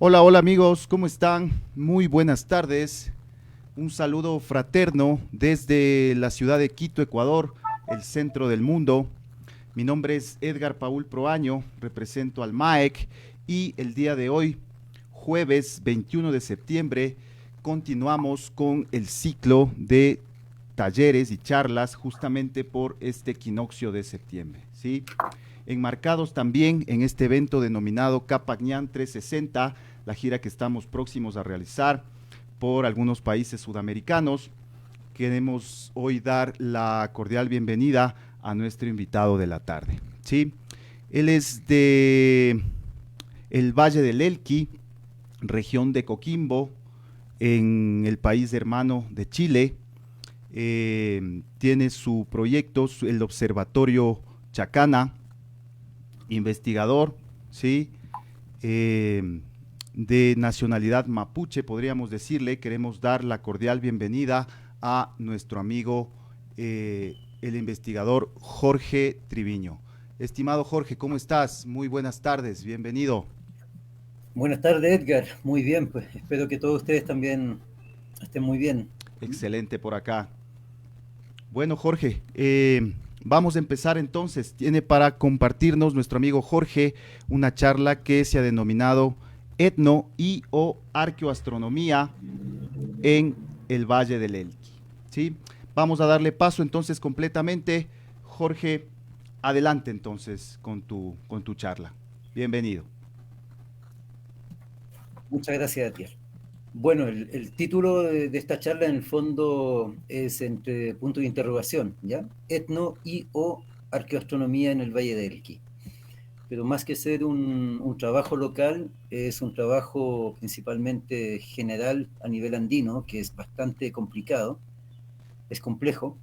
Hola, hola amigos, ¿cómo están? Muy buenas tardes. Un saludo fraterno desde la ciudad de Quito, Ecuador, el centro del mundo. Mi nombre es Edgar Paul Proaño, represento al MAEC y el día de hoy, jueves 21 de septiembre, continuamos con el ciclo de talleres y charlas justamente por este equinoccio de septiembre, ¿sí? Enmarcados también en este evento denominado Capacñán 360, la gira que estamos próximos a realizar por algunos países sudamericanos. Queremos hoy dar la cordial bienvenida a nuestro invitado de la tarde. ¿Sí? Él es de el Valle del Elqui, región de Coquimbo, en el país hermano de Chile. Tiene su proyecto, el Observatorio Chacana, investigador, ¿sí? Eh, de nacionalidad mapuche, podríamos decirle. Queremos dar la cordial bienvenida a nuestro amigo, el investigador Jorge Triviño. Estimado Jorge, ¿cómo estás? Muy buenas tardes, bienvenido. Buenas tardes, Edgar. Muy bien, pues espero que todos ustedes también estén muy bien. Excelente por acá. Bueno, Jorge, vamos a empezar entonces. Tiene para compartirnos nuestro amigo Jorge una charla que se ha denominado Etno y o Arqueoastronomía en el Valle del Elqui. ¿Sí? Vamos a darle paso entonces completamente. Jorge, adelante entonces con tu charla. Bienvenido. Muchas gracias, Edgar. Bueno, el título de esta charla en el fondo es entre puntos de interrogación, ¿ya? Etno y o arqueoastronomía en el Valle de Elqui. Pero más que ser un trabajo local, es un trabajo principalmente general a nivel andino, que es bastante complicado, es complejo.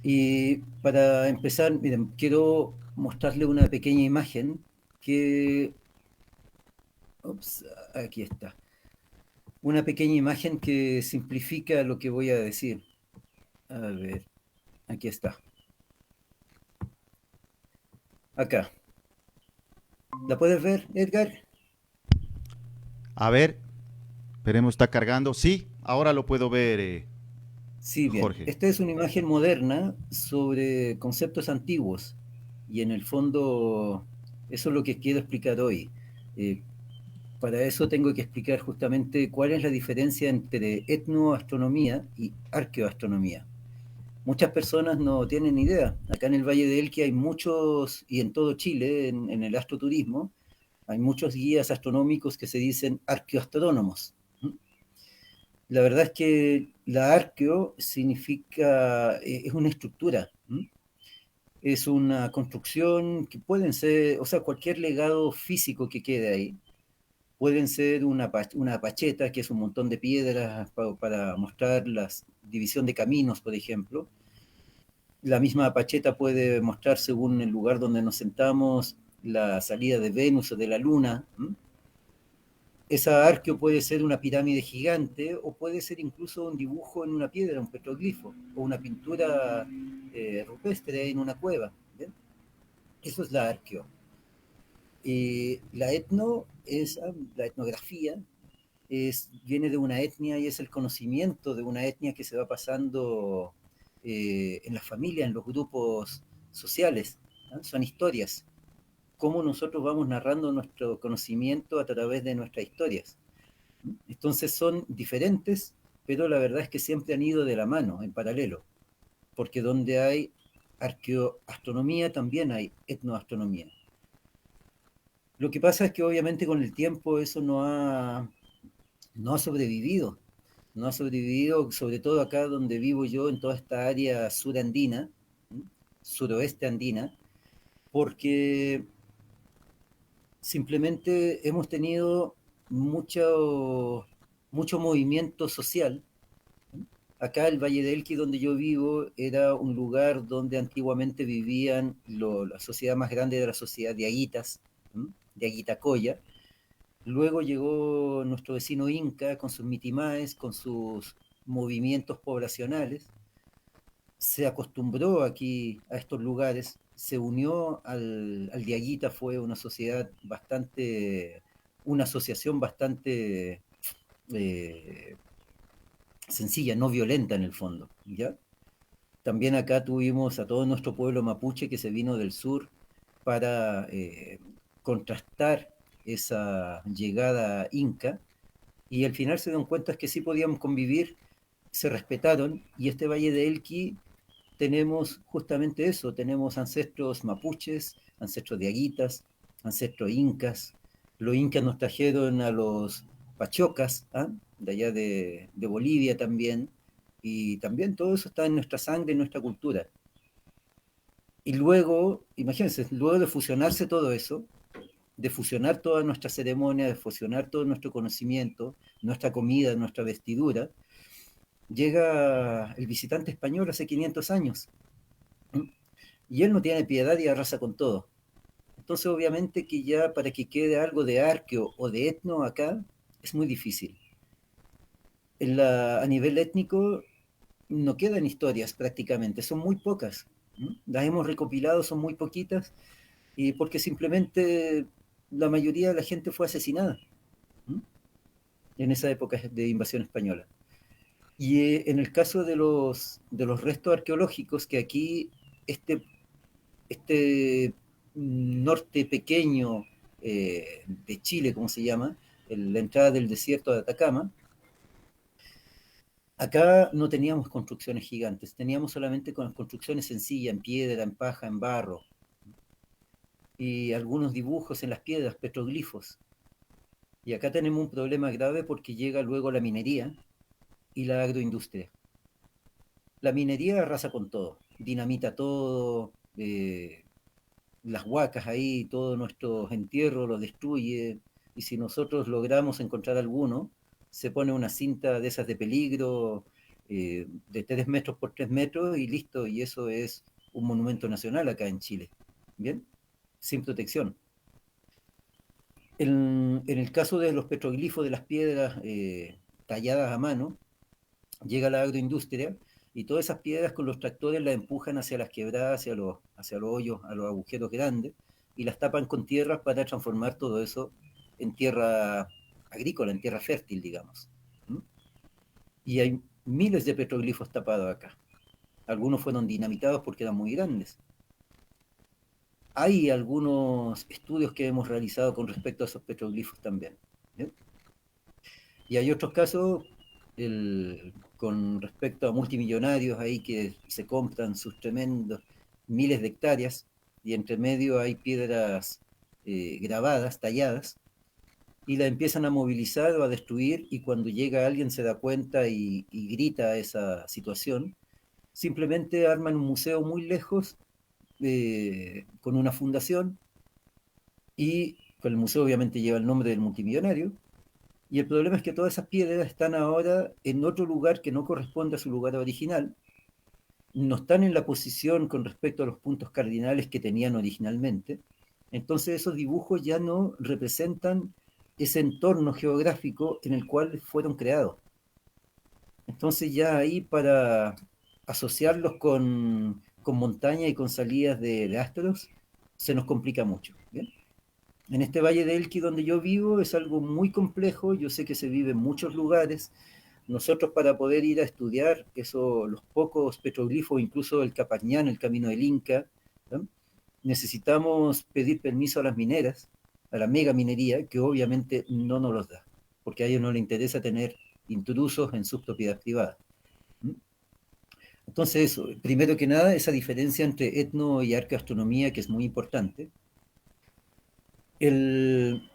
Y para empezar, miren, quiero mostrarle una pequeña imagen que, ups, aquí está, una pequeña imagen que simplifica lo que voy a decir. A ver, aquí está, acá. ¿La puedes ver, Edgar? A ver, esperemos, está cargando. Sí, ahora lo puedo ver, Sí, bien. Jorge. Esta es una imagen moderna sobre conceptos antiguos y en el fondo eso es lo que quiero explicar hoy. Eh, Para eso tengo que explicar justamente cuál es la diferencia entre etnoastronomía y arqueoastronomía. Muchas personas no tienen idea. Acá en el Valle de Elqui hay muchos, y en todo Chile, en el astroturismo, hay muchos guías astronómicos que se dicen arqueoastrónomos. La verdad es que la arqueo significa, es una estructura, es una construcción que pueden ser, o sea, cualquier legado físico que quede ahí. Pueden ser una pacheta, que es un montón de piedras para mostrar la división de caminos, por ejemplo. La misma pacheta puede mostrar, según el lugar donde nos sentamos, la salida de Venus o de la Luna. Esa arqueo puede ser una pirámide gigante o puede ser incluso un dibujo en una piedra, un petroglifo, o una pintura rupestre en una cueva. ¿Bien? Eso es la arqueo. La etno es la etnografía, viene de una etnia y es el conocimiento de una etnia que se va pasando en la familia, en los grupos sociales. ¿No? Son historias. Cómo nosotros vamos narrando nuestro conocimiento a través de nuestras historias. Entonces son diferentes, pero la verdad es que siempre han ido de la mano, en paralelo, porque donde hay arqueoastronomía también hay etnoastronomía. Lo que pasa es que obviamente con el tiempo eso no ha sobrevivido, no ha sobrevivido, sobre todo acá donde vivo yo, en toda esta área surandina, suroeste andina, porque simplemente hemos tenido mucho movimiento social. Acá el Valle del Elqui, donde yo vivo, era un lugar donde antiguamente vivían la sociedad más grande de la sociedad de Aguitas, de Aguitacoya. Luego llegó nuestro vecino Inca con sus mitimaes, con sus movimientos poblacionales, se acostumbró aquí a estos lugares, se unió al Diaguita, fue una sociedad bastante una asociación bastante sencilla, no violenta en el fondo, ¿ya? También acá tuvimos a todo nuestro pueblo mapuche que se vino del sur para contrastar esa llegada inca, y al final se dieron cuenta que sí podíamos convivir, se respetaron, y este Valle de Elqui tenemos justamente eso, tenemos ancestros mapuches, ancestros de aguitas, ancestros incas. Los incas nos trajeron a los pachocas, ¿ah? De allá de Bolivia también, y también todo eso está en nuestra sangre, en nuestra cultura. Y luego, imagínense, luego de fusionarse todo eso, de fusionar toda nuestra ceremonia, de fusionar todo nuestro conocimiento, nuestra comida, nuestra vestidura, llega el visitante español hace 500 años. Y él no tiene piedad y arrasa con todo. Entonces, obviamente que ya para que quede algo de arqueo o de etno acá, es muy difícil. A nivel étnico, no quedan historias prácticamente, son muy pocas. Las hemos recopilado, son muy poquitas, y porque simplemente la mayoría de la gente fue asesinada en esa época de invasión española. Y en el caso de los restos arqueológicos, que aquí este norte pequeño de Chile, como se llama, la entrada del desierto de Atacama, acá no teníamos construcciones gigantes, teníamos solamente con construcciones sencillas, en piedra, en paja, en barro, y algunos dibujos en las piedras, petroglifos. Y acá tenemos un problema grave porque llega luego la minería y la agroindustria. La minería arrasa con todo, dinamita todo, las huacas ahí, todos nuestros entierros los destruye, y si nosotros logramos encontrar alguno, se pone una cinta de esas de peligro, de 3 metros por 3 metros y listo, y eso es un monumento nacional acá en Chile, ¿bien? Sin protección. En el caso de los petroglifos de las piedras talladas a mano, llega la agroindustria y todas esas piedras con los tractores las empujan hacia las quebradas, hacia los hoyos, a los agujeros grandes, y las tapan con tierras para transformar todo eso en tierra agrícola, en tierra fértil, digamos. ¿Mm? Y hay miles de petroglifos tapados acá. Algunos fueron dinamitados porque eran muy grandes. Hay algunos estudios que hemos realizado con respecto a esos petroglifos también. ¿Bien? Y hay otros casos con respecto a multimillonarios ahí que se compran sus tremendos miles de hectáreas, y entre medio hay piedras grabadas, talladas, y la empiezan a movilizar o a destruir, y cuando llega alguien se da cuenta y grita esa situación, simplemente arman un museo muy lejos con una fundación, y con el museo obviamente lleva el nombre del multimillonario. Y el problema es que todas esas piedras están ahora en otro lugar que no corresponde a su lugar original, no están en la posición con respecto a los puntos cardinales que tenían originalmente. Entonces esos dibujos ya no representan ese entorno geográfico en el cual fueron creados. Entonces ya ahí para asociarlos con montaña y con salidas de astros, se nos complica mucho. ¿Bien? En este Valle de Elqui donde yo vivo es algo muy complejo, yo sé que se vive en muchos lugares. Nosotros para poder ir a estudiar eso, los pocos petroglifos, incluso el Capañán, el Camino del Inca, ¿no? Necesitamos pedir permiso a las mineras, a la mega minería, que obviamente no nos los da, porque a ellos no les interesa tener intrusos en sus propiedades privadas. Entonces, eso, primero que nada, esa diferencia entre etno y arqueoastronomía, que es muy importante. El,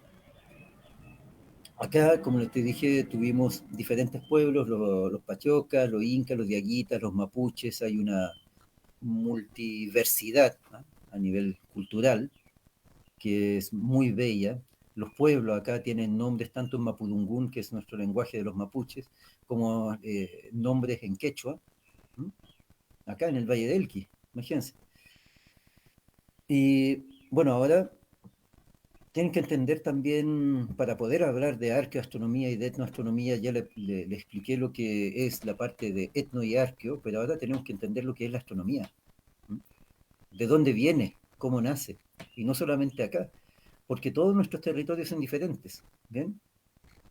Acá, como les te dije, tuvimos diferentes pueblos, los pachocas, los incas, los diaguitas, los mapuches, hay una multiversidad, ¿no?, a nivel cultural, que es muy bella. Los pueblos acá tienen nombres tanto en mapudungún, que es nuestro lenguaje de los mapuches, como nombres en quechua, ¿no?, acá en el Valle del Elqui, imagínense. Y bueno, ahora tienen que entender también, para poder hablar de arqueoastronomía y de etnoastronomía, ya le expliqué lo que es la parte de etno y arqueo, pero ahora tenemos que entender lo que es la astronomía. ¿Mm? ¿De dónde viene? ¿Cómo nace? Y no solamente acá. porque todos nuestros territorios son diferentes, ¿bien?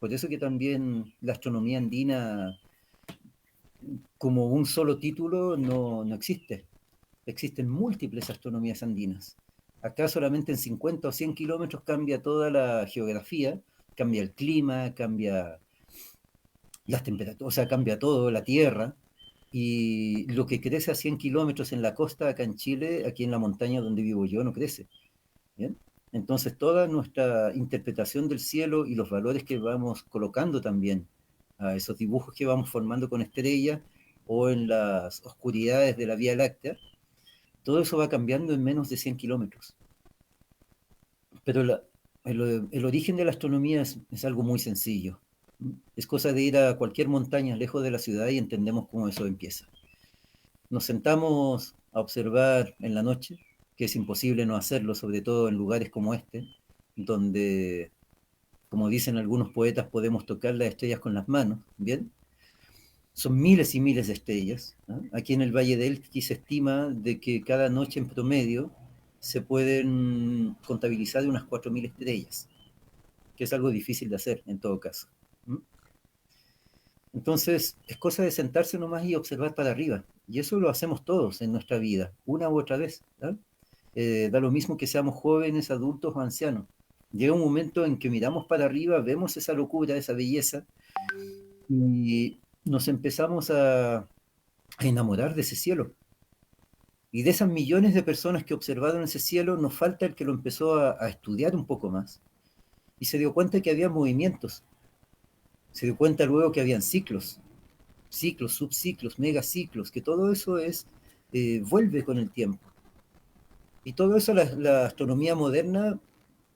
Por eso que también la astronomía andina como un solo título no existe. Existen múltiples astronomías andinas. Acá solamente en 50 o 100 kilómetros cambia toda la geografía, cambia el clima, cambia las temperaturas, o sea, cambia todo, la tierra, y lo que crece a 100 kilómetros en la costa, acá en Chile, aquí en la montaña donde vivo yo, no crece. ¿Bien? Entonces, toda nuestra interpretación del cielo y los valores que vamos colocando también a esos dibujos que vamos formando con estrellas o en las oscuridades de la Vía Láctea, todo eso va cambiando en menos de 100 kilómetros. Pero el origen de la astronomía es algo muy sencillo. Es cosa de ir a cualquier montaña lejos de la ciudad y entendemos cómo eso empieza. Nos sentamos a observar en la noche, que es imposible no hacerlo, sobre todo en lugares como este, donde, como dicen algunos poetas, podemos tocar las estrellas con las manos, ¿bien? Son miles y miles de estrellas, ¿no? Aquí en el Valle del Elqui se estima de que cada noche en promedio se pueden contabilizar de unas 4.000 estrellas, que es algo difícil de hacer en todo caso. ¿Mm? Entonces, es cosa de sentarse nomás y observar para arriba. Y eso lo hacemos todos en nuestra vida, una u otra vez. ¿No? Da lo mismo que seamos jóvenes, adultos o ancianos. Llega un momento en que miramos para arriba, vemos esa locura, esa belleza, y nos empezamos a enamorar de ese cielo. Y de esas millones de personas que observaron ese cielo, nos falta el que lo empezó a estudiar un poco más. Y se dio cuenta que había movimientos. Se dio cuenta luego que habían ciclos, ciclos, subciclos, megaciclos, que todo eso vuelve con el tiempo. Y todo eso la astronomía moderna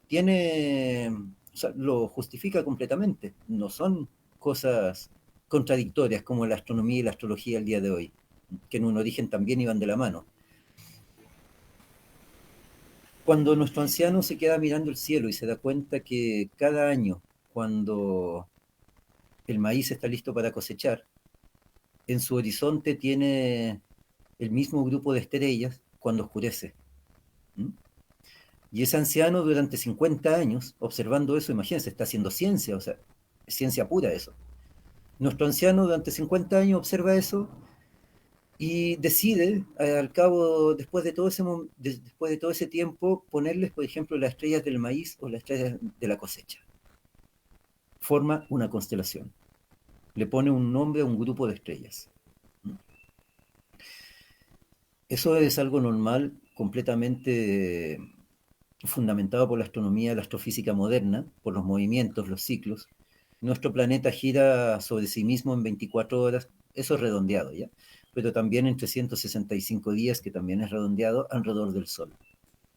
tiene, o sea, lo justifica completamente. No son cosas contradictorias como la astronomía y la astrología el día de hoy, que en un origen también iban de la mano. Cuando nuestro anciano se queda mirando el cielo y se da cuenta que cada año, cuando el maíz está listo para cosechar, en su horizonte tiene el mismo grupo de estrellas cuando oscurece. ¿Mm? Y ese anciano durante 50 años, observando eso, imagínense, está haciendo ciencia, o sea, es ciencia pura eso. Nuestro anciano durante 50 años observa eso y decide, al cabo, después de todo ese tiempo, ponerles, por ejemplo, las estrellas del maíz o las estrellas de la cosecha. Forma una constelación. Le pone un nombre a un grupo de estrellas. Eso es algo normal, completamente fundamentado por la astronomía, la astrofísica moderna, por los movimientos, los ciclos. Nuestro planeta gira sobre sí mismo en 24 horas, eso es redondeado, ¿ya? Pero también en 365 días, que también es redondeado, alrededor del Sol.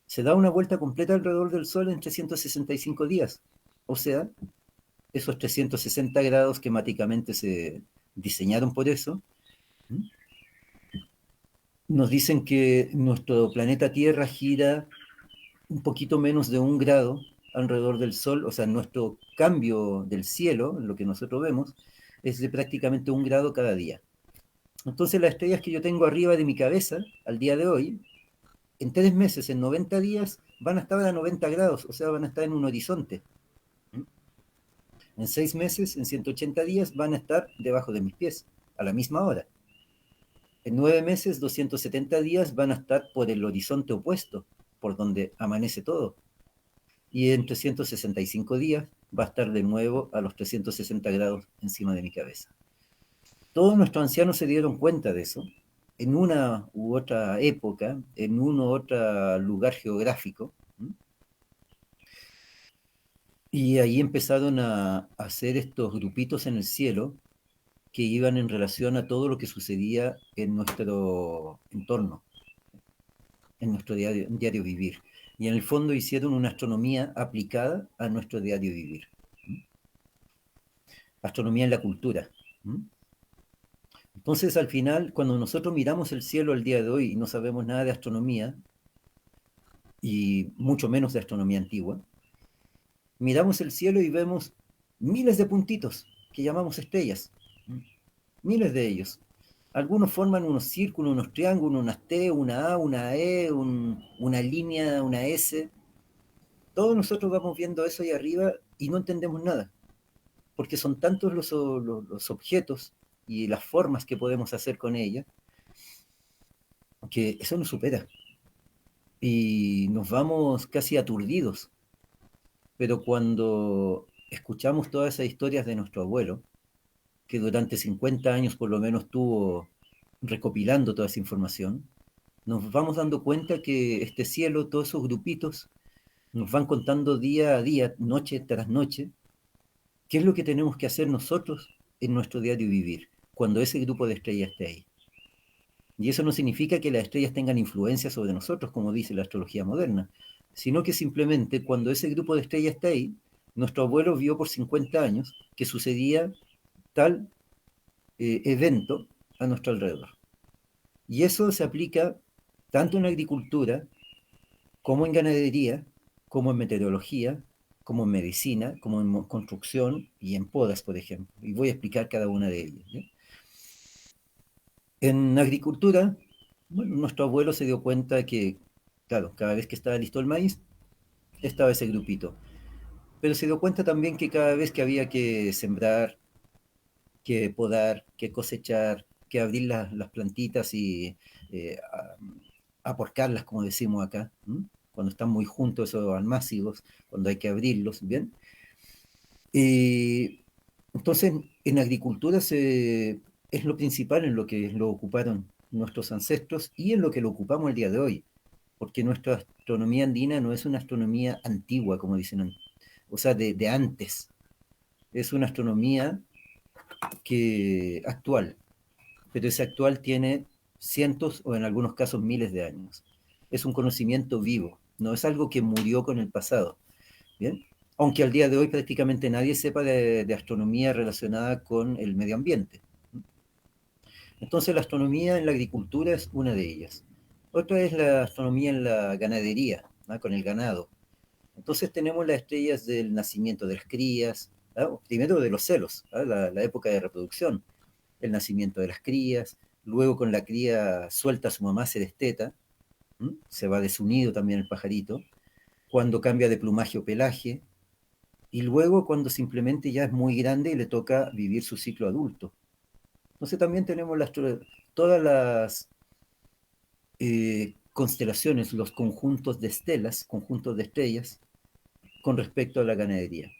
Se da una vuelta completa alrededor del Sol en 365 días. O sea, esos 360 grados que mágicamente se diseñaron por eso, nos dicen que nuestro planeta Tierra gira un poquito menos de 1 grado alrededor del Sol, o sea, nuestro cambio del cielo, lo que nosotros vemos, es de prácticamente 1 grado cada día. Entonces las estrellas que yo tengo arriba de mi cabeza al día de hoy, en 3 meses, en 90 días, van a estar a 90 grados, o sea, van a estar en un horizonte. En 6 meses, en 180 días, van a estar debajo de mis pies, a la misma hora. En 9 meses, 270 días, van a estar por el horizonte opuesto, por donde amanece todo. Y en 365 días va a estar de nuevo a los 360 grados encima de mi cabeza. Todos nuestros ancianos se dieron cuenta de eso en una u otra época, en uno u otro lugar geográfico, y ahí empezaron a hacer estos grupitos en el cielo que iban en relación a todo lo que sucedía en nuestro entorno, en nuestro diario vivir. Y en el fondo hicieron una astronomía aplicada a nuestro diario vivir. Astronomía en la cultura. Entonces, al final, cuando nosotros miramos el cielo al día de hoy y no sabemos nada de astronomía, y mucho menos de astronomía antigua, miramos el cielo y vemos miles de puntitos que llamamos estrellas, miles de ellos. Algunos forman unos círculos, unos triángulos, unas T, una A, una E, una línea, una S, Todos nosotros vamos viendo eso ahí arriba y no entendemos nada, porque son tantos los objetos y las formas que podemos hacer con ella, que eso nos supera. Y nos vamos casi aturdidos. Pero cuando escuchamos todas esas historias de nuestro abuelo, que durante 50 años por lo menos estuvo recopilando toda esa información, nos vamos dando cuenta que este cielo, todos esos grupitos, nos van contando día a día, noche tras noche, qué es lo que tenemos que hacer nosotros en nuestro diario vivir, cuando ese grupo de estrellas esté ahí. Y eso no significa que las estrellas tengan influencia sobre nosotros, como dice la astrología moderna, sino que simplemente cuando ese grupo de estrellas está ahí, nuestro abuelo vio por 50 años que sucedía tal evento a nuestro alrededor. Y eso se aplica tanto en agricultura, como en ganadería, como en meteorología, como en medicina, como en construcción y en podas, por ejemplo. Y voy a explicar cada una de ellas. ¿Sí? En agricultura, bueno, nuestro abuelo se dio cuenta que, claro, cada vez que estaba listo el maíz, estaba ese grupito. Pero se dio cuenta también que cada vez que había que sembrar, que podar, que cosechar, que abrir las plantitas y aporcarlas, como decimos acá, ¿m? Cuando están muy juntos esos almácigos, cuando hay que abrirlos, ¿bien? Y entonces, en agricultura es lo principal en lo que lo ocuparon nuestros ancestros y en lo que lo ocupamos el día de hoy, porque nuestra astronomía andina no es una astronomía antigua, como dicen, o sea, de antes, es una astronomía que actual, pero ese actual tiene cientos o en algunos casos miles de años. Es un conocimiento vivo, no es algo que murió con el pasado, ¿bien? Aunque al día de hoy prácticamente nadie sepa de astronomía relacionada con el medio ambiente. Entonces la astronomía en la agricultura es una de ellas. Otra es la astronomía en la ganadería, ¿no? Con el ganado. Entonces tenemos las estrellas del nacimiento de las crías, ¿no? Primero de los celos, ¿no? La época de reproducción, el nacimiento de las crías, luego con la cría suelta a su mamá se desteta, ¿m? Se va de su nido también el pajarito, cuando cambia de plumaje o pelaje, y luego cuando simplemente ya es muy grande y le toca vivir su ciclo adulto. Entonces también tenemos todas las constelaciones, los conjuntos de estelas, conjuntos de estrellas, con respecto a la ganadería.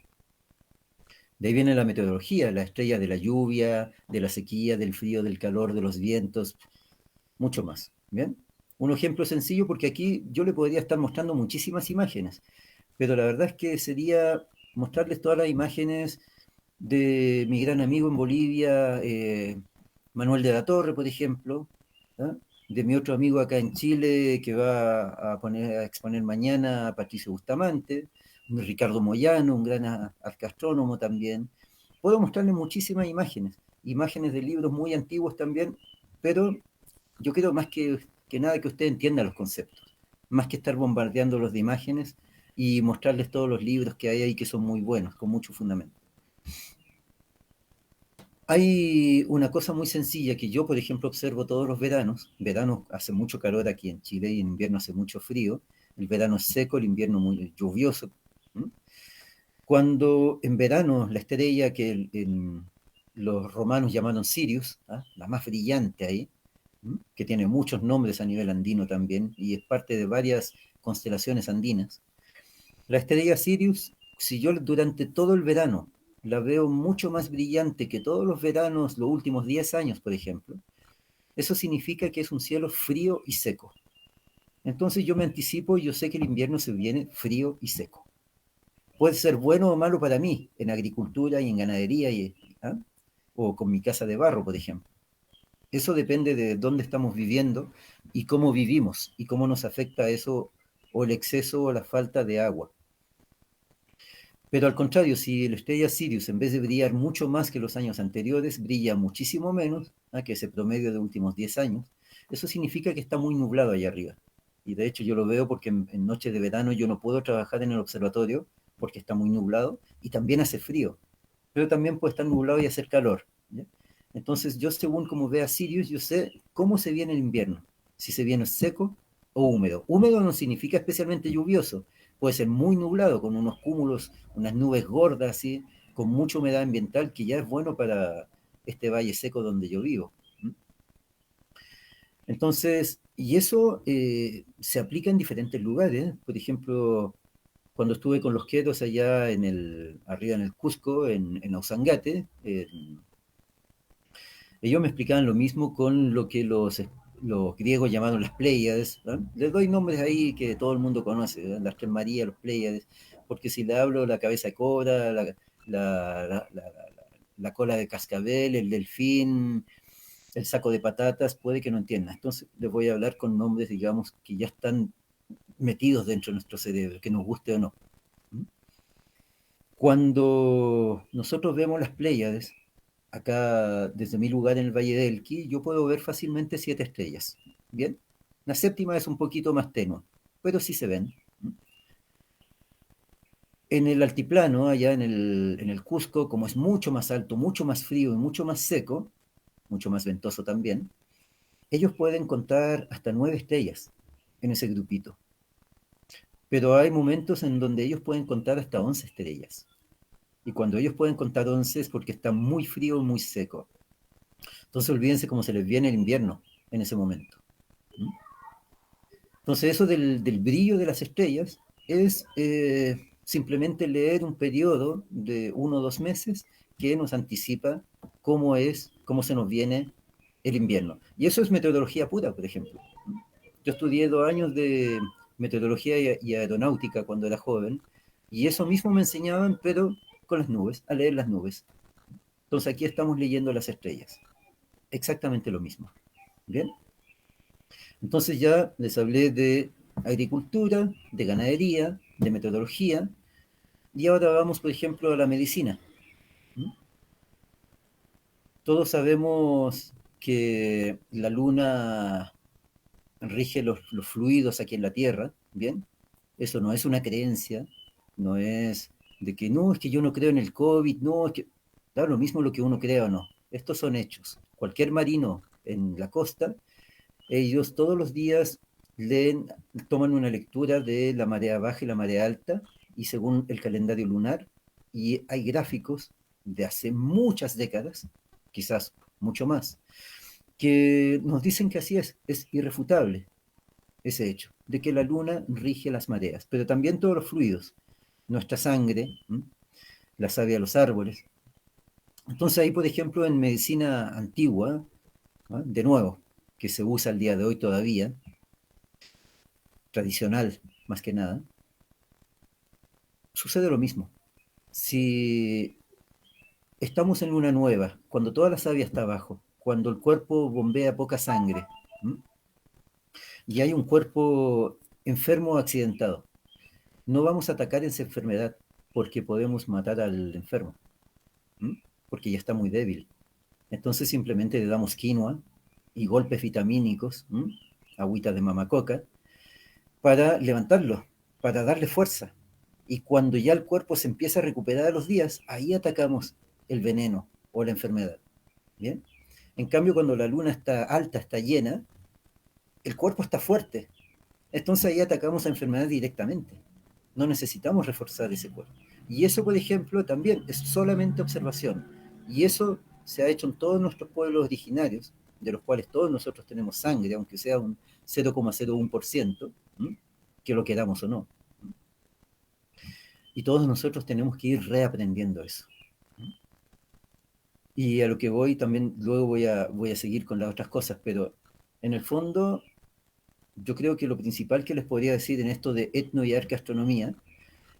De ahí viene la meteorología, la estrella de la lluvia, de la sequía, del frío, del calor, de los vientos, mucho más. ¿Bien? Un ejemplo sencillo, porque aquí yo le podría estar mostrando muchísimas imágenes, pero la verdad es que sería mostrarles todas las imágenes de mi gran amigo en Bolivia, Manuel de la Torre, por ejemplo, ¿ah? De mi otro amigo acá en Chile que va a exponer mañana, Patricio Bustamante, Ricardo Moyano, un gran arcastrónomo también. Puedo mostrarles muchísimas imágenes, imágenes de libros muy antiguos también, pero yo quiero más que nada que usted entienda los conceptos, más que estar bombardeándolos de imágenes y mostrarles todos los libros que hay ahí que son muy buenos, con mucho fundamento. Hay una cosa muy sencilla que yo, por ejemplo, observo todos los veranos. En verano hace mucho calor aquí en Chile y en invierno hace mucho frío. El verano es seco, el invierno muy lluvioso. ¿Mm? Cuando en verano la estrella los romanos llamaron Sirius, ¿ah? La más brillante ahí, que tiene muchos nombres a nivel andino también y es parte de varias constelaciones andinas. La estrella Sirius, si yo durante todo el verano la veo mucho más brillante que todos los veranos, los últimos 10 años, por ejemplo, eso significa que es un cielo frío y seco. Entonces yo me anticipo y yo sé que el invierno se viene frío y seco. Puede ser bueno o malo para mí, en agricultura y en ganadería, ¿ah? O con mi casa de barro, por ejemplo. Eso depende de dónde estamos viviendo y cómo vivimos y cómo nos afecta eso o el exceso o la falta de agua. Pero al contrario, si la estrella Sirius, en vez de brillar mucho más que los años anteriores, brilla muchísimo menos, ¿ah? Que ese promedio de últimos 10 años, eso significa que está muy nublado allá arriba. Y de hecho yo lo veo porque en noches de verano yo no puedo trabajar en el observatorio porque está muy nublado y también hace frío, pero también puede estar nublado y hacer calor. ¿Ya? Entonces yo según como vea Sirius, yo sé cómo se viene el invierno, si se viene seco o húmedo. Húmedo no significa especialmente lluvioso, puede ser muy nublado, con unos cúmulos, unas nubes gordas, así, con mucha humedad ambiental, que ya es bueno para este valle seco donde yo vivo. Entonces, y eso se aplica en diferentes lugares. Por ejemplo, cuando estuve con los quetos allá arriba en el Cusco, en Ausangate, ellos me explicaban lo mismo con lo que los griegos llamaron las Pléyades, ¿no? Les doy nombres ahí que todo el mundo conoce, ¿no? Las Tres Marías, los Pléyades, porque si le hablo la cabeza de cobra, la, la, la, la cola de cascabel, el delfín, el saco de patatas, puede que no entienda. Entonces les voy a hablar con nombres, digamos, que ya están metidos dentro de nuestro cerebro, que nos guste o no. Cuando nosotros vemos las Pléyades, acá desde mi lugar en el Valle del Elqui, yo puedo ver fácilmente 7 estrellas. Bien, la séptima es un poquito más tenue, pero sí se ven. En el altiplano, allá en el Cusco, como es mucho más alto, mucho más frío y mucho más seco, mucho más ventoso también, ellos pueden contar hasta 9 estrellas en ese grupito. Pero hay momentos en donde ellos pueden contar hasta 11 estrellas. Y cuando ellos pueden contar 11 es porque está muy frío y muy seco. Entonces olvídense cómo se les viene el invierno en ese momento. Entonces eso del brillo de las estrellas es simplemente leer un periodo de 1 o 2 meses que nos anticipa cómo se nos viene el invierno. Y eso es meteorología pura, por ejemplo. Yo estudié 2 años de meteorología y aeronáutica cuando era joven, y eso mismo me enseñaban, pero con las nubes, a leer las nubes. Entonces aquí estamos leyendo las estrellas. Exactamente lo mismo. ¿Bien? Entonces ya les hablé de agricultura, de ganadería, de metodología, y ahora vamos, por ejemplo, a la medicina. Todos sabemos que la luna rige los fluidos aquí en la Tierra, ¿bien? Eso no es una creencia, no es de que no, es que yo no creo en el COVID, no, es que da lo mismo lo que uno crea o no. Estos son hechos. Cualquier marino en la costa, ellos todos los días leen, toman una lectura de la marea baja y la marea alta, y según el calendario lunar, y hay gráficos de hace muchas décadas, quizás mucho más, que nos dicen que así es irrefutable ese hecho, de que la luna rige las mareas, pero también todos los fluidos, nuestra sangre, la savia de los árboles. Entonces ahí, por ejemplo, en medicina antigua, ¿no? De nuevo, que se usa al día de hoy todavía, tradicional más que nada, sucede lo mismo. Si estamos en luna nueva, cuando toda la savia está abajo, cuando el cuerpo bombea poca sangre, ¿m? Y hay un cuerpo enfermo o accidentado, no vamos a atacar esa enfermedad porque podemos matar al enfermo, ¿m? Porque ya está muy débil. Entonces simplemente le damos quinoa y golpes vitamínicos, agüita de mamacoca, para levantarlo, para darle fuerza. Y cuando ya el cuerpo se empieza a recuperar a los días, ahí atacamos el veneno o la enfermedad. ¿Bien? En cambio, cuando la luna está alta, está llena, el cuerpo está fuerte. Entonces ahí atacamos la enfermedad directamente. No necesitamos reforzar ese cuerpo. Y eso, por ejemplo, también es solamente observación. Y eso se ha hecho en todos nuestros pueblos originarios, de los cuales todos nosotros tenemos sangre, aunque sea un 0,01%, que lo queramos o no. Y todos nosotros tenemos que ir reaprendiendo eso. Y a lo que voy también, luego voy a seguir con las otras cosas, pero en el fondo yo creo que lo principal que les podría decir en esto de etno y arqueastronomía,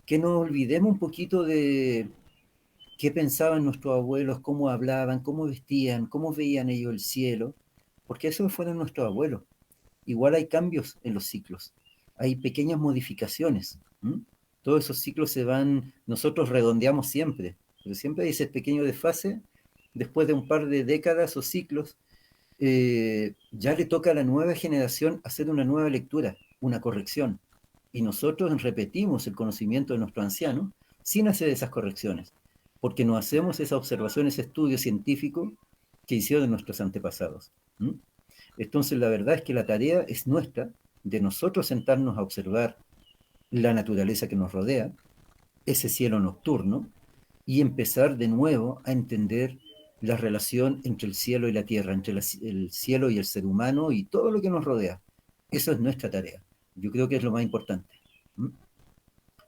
que no olvidemos un poquito de qué pensaban nuestros abuelos, cómo hablaban, cómo vestían, cómo veían ellos el cielo, porque esos fueron nuestros abuelos. Igual hay cambios en los ciclos, hay pequeñas modificaciones. Todos esos ciclos se van, nosotros redondeamos siempre, pero siempre hay ese pequeño desfase, después de un par de décadas o ciclos, ya le toca a la nueva generación hacer una nueva lectura, una corrección, y nosotros repetimos el conocimiento de nuestros ancianos sin hacer esas correcciones, porque no hacemos esa observación, ese estudio científico que hicieron nuestros antepasados. Entonces la verdad es que la tarea es nuestra, de nosotros sentarnos a observar la naturaleza que nos rodea, ese cielo nocturno, y empezar de nuevo a entender la relación entre el cielo y la tierra, entre el cielo y el ser humano y todo lo que nos rodea. Eso es nuestra tarea. Yo creo que es lo más importante. ¿Mm?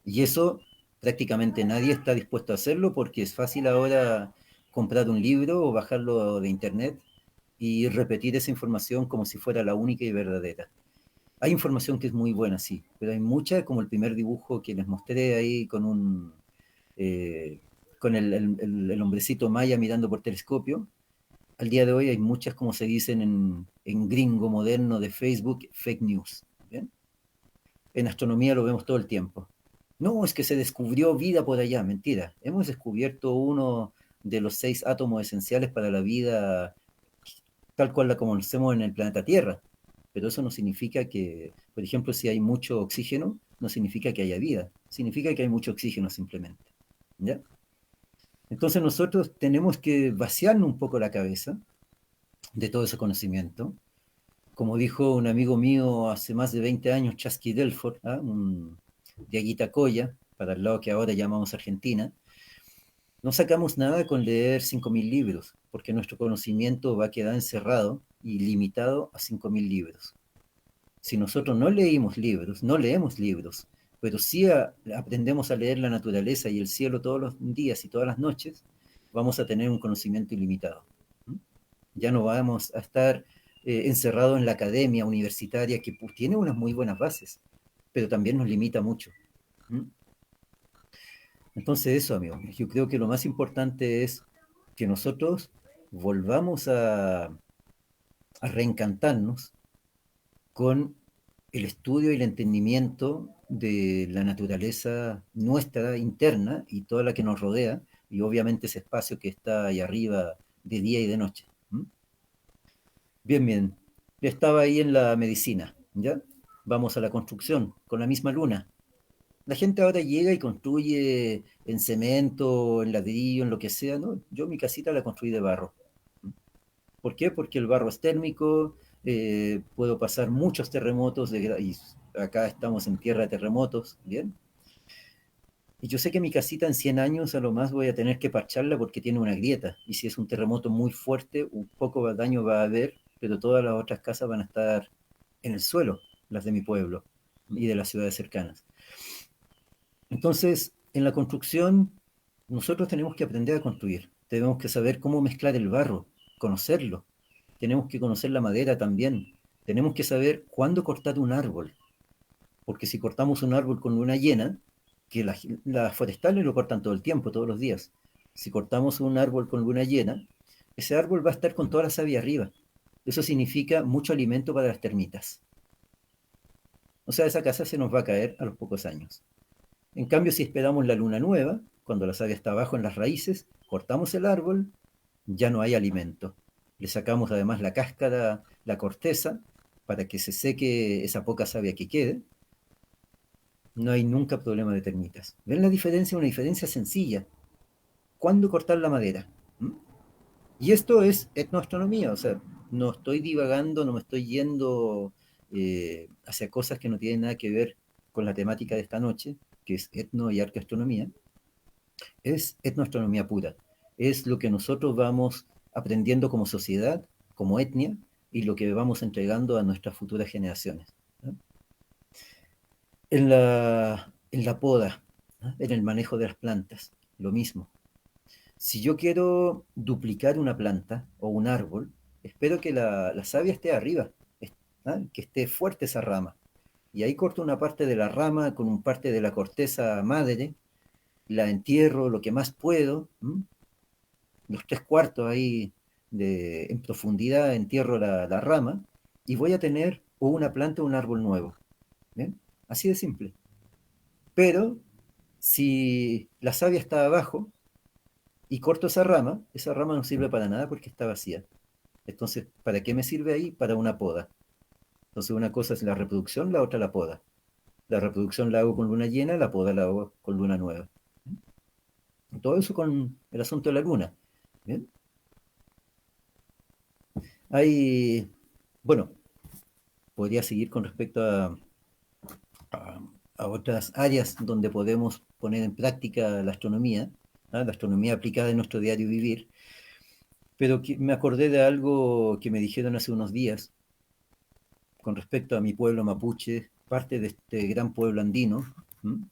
Y eso prácticamente nadie está dispuesto a hacerlo porque es fácil ahora comprar un libro o bajarlo de internet y repetir esa información como si fuera la única y verdadera. Hay información que es muy buena, sí, pero hay mucha, como el primer dibujo que les mostré ahí eh, con el hombrecito maya mirando por telescopio. Al día de hoy hay muchas, como se dicen en gringo moderno de Facebook, fake news. ¿Bien? En astronomía lo vemos todo el tiempo. No, es que se descubrió vida por allá, mentira. Hemos descubierto uno de los 6 átomos esenciales para la vida tal cual la conocemos en el planeta Tierra. Pero eso no significa que, por ejemplo, si hay mucho oxígeno, no significa que haya vida. Significa que hay mucho oxígeno simplemente. ¿Ya? Entonces nosotros tenemos que vaciarnos un poco la cabeza de todo ese conocimiento. Como dijo un amigo mío hace más de 20 años, Chasqui Delfort, ¿ah? Un Diaguita Coya, para el lado que ahora llamamos Argentina, no sacamos nada con leer 5.000 libros, porque nuestro conocimiento va a quedar encerrado y limitado a 5.000 libros. Si nosotros no leímos libros, no leemos libros, pero sí aprendemos a leer la naturaleza y el cielo todos los días y todas las noches, vamos a tener un conocimiento ilimitado. ¿Mm? Ya no vamos a estar encerrados en la academia universitaria que pues, tiene unas muy buenas bases, pero también nos limita mucho. ¿Mm? Entonces eso, amigo, yo creo que lo más importante es que nosotros volvamos a reencantarnos con el estudio y el entendimiento de la naturaleza nuestra interna y toda la que nos rodea, y obviamente ese espacio que está ahí arriba de día y de noche. ¿Mm? Bien, bien. Yo estaba ahí en la medicina, ¿ya? Vamos a la construcción, con la misma luna. La gente ahora llega y construye en cemento, en ladrillo, en lo que sea, ¿no? Yo mi casita la construí de barro. ¿Por qué? Porque el barro es térmico, puedo pasar muchos terremotos, y acá estamos en tierra de terremotos, ¿bien? Y yo sé que mi casita en 100 años a lo más voy a tener que parcharla porque tiene una grieta, y si es un terremoto muy fuerte, un poco de daño va a haber, pero todas las otras casas van a estar en el suelo, las de mi pueblo y de las ciudades cercanas. Entonces, en la construcción, nosotros tenemos que aprender a construir, tenemos que saber cómo mezclar el barro, conocerlo, tenemos que conocer la madera también, tenemos que saber cuándo cortar un árbol, porque si cortamos un árbol con luna llena, que las forestales lo cortan todo el tiempo, todos los días, si cortamos un árbol con luna llena, ese árbol va a estar con toda la savia arriba. Eso significa mucho alimento para las termitas. O sea, esa casa se nos va a caer a los pocos años. En cambio, si esperamos la luna nueva, cuando la savia está abajo en las raíces, cortamos el árbol, ya no hay alimento. Le sacamos además la cáscara, la corteza, para que se seque esa poca savia que quede. No hay nunca problema de termitas. ¿Ven la diferencia? Una diferencia sencilla. ¿Cuándo cortar la madera? ¿Mm? Y esto es etnoastronomía, o sea, no estoy divagando, no me estoy yendo hacia cosas que no tienen nada que ver con la temática de esta noche, que es etno y arqueastronomía. Es etnoastronomía pura. Es lo que nosotros vamos aprendiendo como sociedad, como etnia, y lo que vamos entregando a nuestras futuras generaciones. ¿No? En la poda, ¿no? En el manejo de las plantas, lo mismo. Si yo quiero duplicar una planta o un árbol, espero que la savia esté arriba, ¿no? Que esté fuerte esa rama. Y ahí corto una parte de la rama con un parte de la corteza madre, la entierro lo que más puedo, ¿m? Los 3/4 ahí en profundidad entierro la rama y voy a tener o una planta o un árbol nuevo. ¿Bien? Así de simple. Pero si la savia está abajo y corto esa rama no sirve para nada porque está vacía. Entonces, ¿para qué me sirve ahí? Para una poda. Entonces, una cosa es la reproducción, la otra la poda. La reproducción la hago con luna llena, la poda la hago con luna nueva. Todo eso con el asunto de la luna. ¿Bien? Hay, bueno, podría seguir con respecto a a otras áreas donde podemos poner en práctica la astronomía aplicada en nuestro diario vivir, pero me acordé de algo que me dijeron hace unos días con respecto a mi pueblo mapuche, parte de este gran pueblo andino,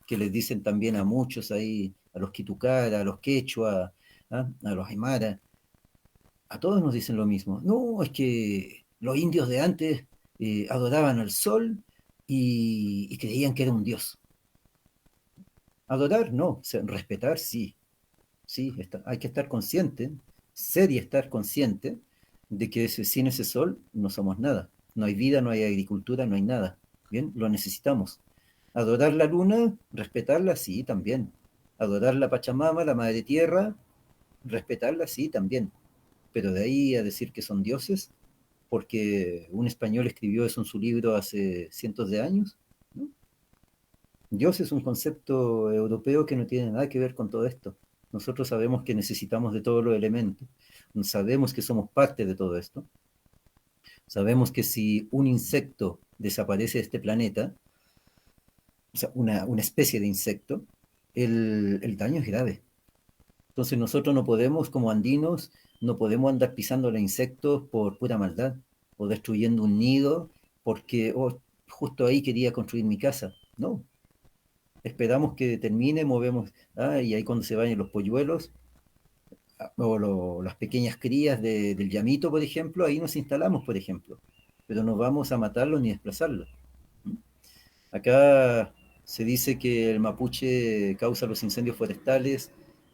que les dicen también a muchos ahí, a los quitucara, a los quechua, a los aymara, a todos nos dicen lo mismo. No, es que los indios de antes adoraban al sol y creían que era un dios. Adorar, no, respetar, sí, sí, hay que estar consciente, ser y estar consciente de que sin ese sol no somos nada. No hay vida, no hay agricultura, no hay nada. Bien, lo necesitamos. Adorar la luna, respetarla, sí, también. Adorar la Pachamama, la Madre Tierra, respetarla, sí, también. Pero de ahí a decir que son dioses, porque un español escribió eso en su libro hace cientos de años, ¿no? Dios es un concepto europeo que no tiene nada que ver con todo esto. Nosotros sabemos que necesitamos de todos los elementos, sabemos que somos parte de todo esto, sabemos que si un insecto desaparece de este planeta, o sea, una especie de insecto, el daño es grave. Entonces nosotros no podemos, como andinos, no podemos andar pisando los insectos por pura maldad o destruyendo un nido porque justo ahí quería construir mi casa. No, esperamos que termine, movemos, y ahí cuando se vayan los polluelos o las pequeñas crías del llamito, por ejemplo, ahí nos instalamos, por ejemplo, pero no vamos a matarlos ni desplazarlos. ¿Mm? Acá se dice que el mapuche causa los incendios forestales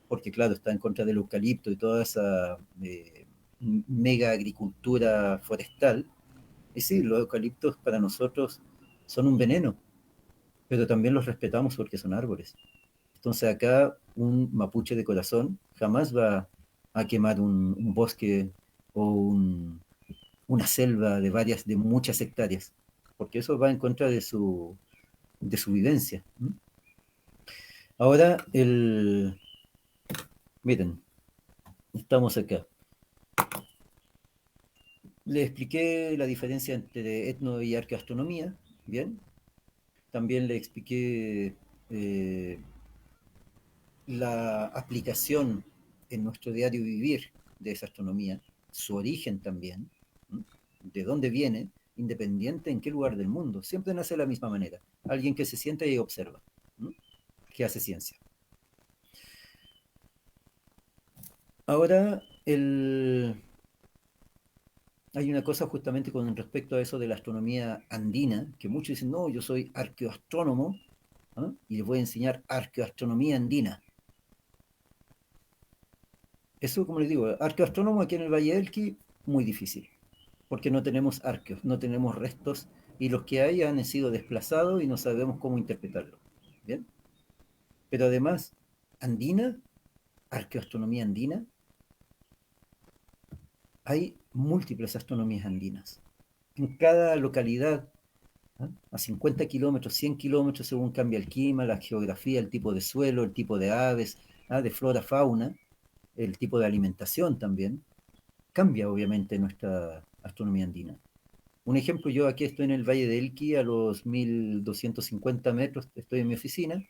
porque, claro, está en contra del eucalipto y toda esa mega agricultura forestal. Y sí, los eucaliptos para nosotros son un veneno, pero también los respetamos porque son árboles. Entonces acá un mapuche de corazón jamás va a quemar un bosque o una selva de muchas hectáreas, porque eso va en contra de su vivencia. Ahora, miren, estamos acá. Le expliqué la diferencia entre etno y arqueoastronomía, ¿bien? También le expliqué la aplicación en nuestro diario vivir de esa astronomía, su origen también, de dónde viene, independiente en qué lugar del mundo, siempre nace de la misma manera. Alguien que se sienta y observa, que hace ciencia. Ahora, hay una cosa justamente con respecto a eso de la astronomía andina, que muchos dicen, no, yo soy arqueoastrónomo, y les voy a enseñar arqueoastronomía andina. Eso, como les digo, arqueoastrónomo aquí en el Valle del Elqui, muy difícil, porque no tenemos arqueos, no tenemos restos, y los que hay han sido desplazados y no sabemos cómo interpretarlo. ¿Bien? Pero además, andina, arqueoastronomía andina, hay múltiples astronomías andinas. En cada localidad, a 50 kilómetros, 100 kilómetros, según cambia el clima, la geografía, el tipo de suelo, el tipo de aves, de flora, fauna, el tipo de alimentación también, cambia obviamente nuestra astronomía andina. Un ejemplo, yo aquí estoy en el Valle de Elqui, a los 1250 metros, estoy en mi oficina.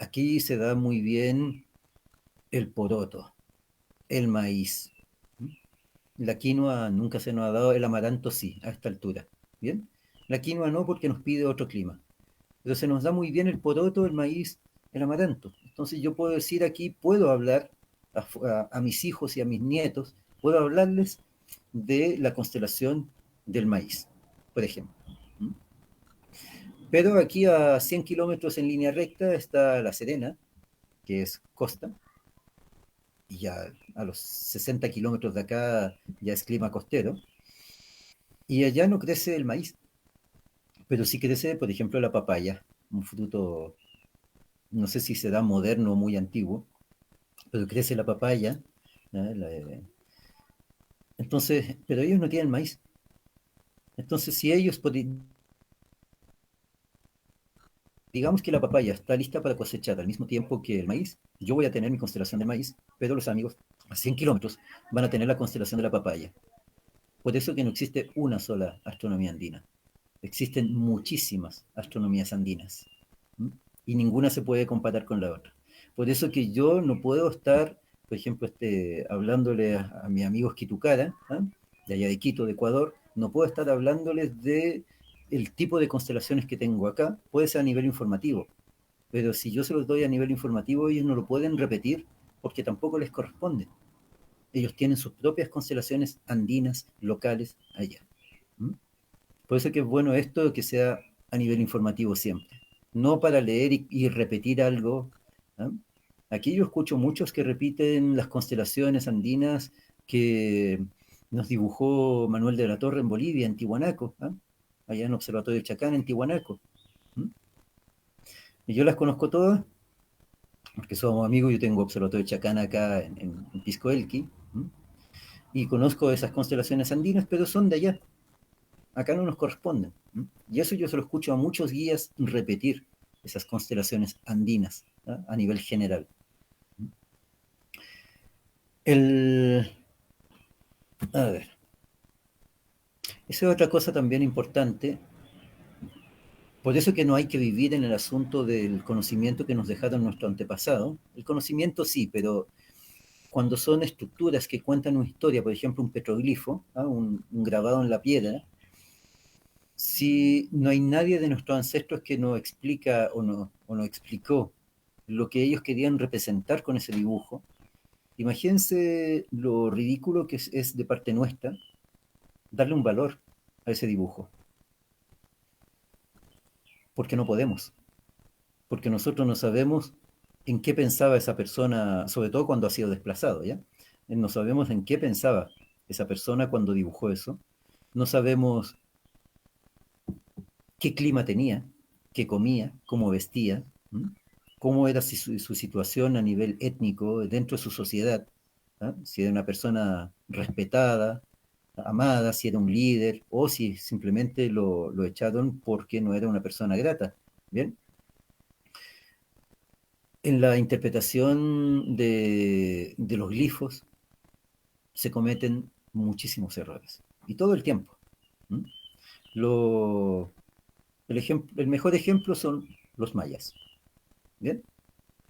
Aquí se da muy bien el poroto, el maíz. La quinoa nunca se nos ha dado, el amaranto sí, a esta altura. ¿Bien? La quinoa no porque nos pide otro clima. Pero se nos da muy bien el poroto, el maíz, el amaranto. Entonces yo puedo decir aquí, puedo hablar a mis hijos y a mis nietos, puedo hablarles de la constelación del maíz, por ejemplo. Pero aquí a 100 kilómetros en línea recta está La Serena, que es costa, y ya a los 60 kilómetros de acá ya es clima costero, y allá no crece el maíz, pero sí crece, por ejemplo, la papaya, un fruto, no sé si será moderno o muy antiguo, pero crece la papaya. Entonces, pero ellos no tienen maíz. Entonces, si ellos, digamos que la papaya está lista para cosechar al mismo tiempo que el maíz, yo voy a tener mi constelación de maíz, pero los amigos a 100 kilómetros van a tener la constelación de la papaya. Por eso que no existe una sola astronomía andina. Existen muchísimas astronomías andinas, ¿m? Y ninguna se puede comparar con la otra. Por eso que yo no puedo estar, por ejemplo, hablándole a mis amigos Quitucara, ¿ah? De allá de Quito, de Ecuador, no puedo estar hablándoles de el tipo de constelaciones que tengo acá, puede ser a nivel informativo, pero si yo se los doy a nivel informativo, ellos no lo pueden repetir porque tampoco les corresponde. Ellos tienen sus propias constelaciones andinas, locales, allá. ¿Mm? Por eso que es bueno esto que sea a nivel informativo siempre, no para leer y repetir algo. ¿Ah? Aquí yo escucho muchos que repiten las constelaciones andinas que nos dibujó Manuel de la Torre en Bolivia, en Tihuanaco, ¿ah? Allá en Observatorio Chacán, en Tihuanaco. ¿Mm? Y yo las conozco todas, porque somos amigos, yo tengo Observatorio Chacán acá en Pisco Elqui, ¿m? Y conozco esas constelaciones andinas, pero son de allá, acá no nos corresponden. ¿M? Y eso yo se lo escucho a muchos guías repetir, esas constelaciones andinas, ¿ah? A nivel general. El, a ver, esa es otra cosa también importante, por eso que no hay que vivir en el asunto del conocimiento que nos dejaron nuestros antepasados. El conocimiento sí, pero cuando son estructuras que cuentan una historia, por ejemplo, un petroglifo, ¿ah? Un grabado en la piedra, si no hay nadie de nuestros ancestros que nos explica o nos explicó lo que ellos querían representar con ese dibujo, imagínense lo ridículo que es de parte nuestra darle un valor a ese dibujo, porque no podemos, porque nosotros no sabemos en qué pensaba esa persona, sobre todo cuando ha sido desplazado, ¿ya? No sabemos en qué pensaba esa persona cuando dibujó eso, no sabemos qué clima tenía, qué comía, cómo vestía, ¿m? Cómo era su situación a nivel étnico dentro de su sociedad, ¿ah? Si era una persona respetada, amada, si era un líder o si simplemente lo echaron porque no era una persona grata. Bien, en la interpretación de los glifos se cometen muchísimos errores y todo el tiempo. ¿M? Lo, el mejor ejemplo son los mayas. Bien,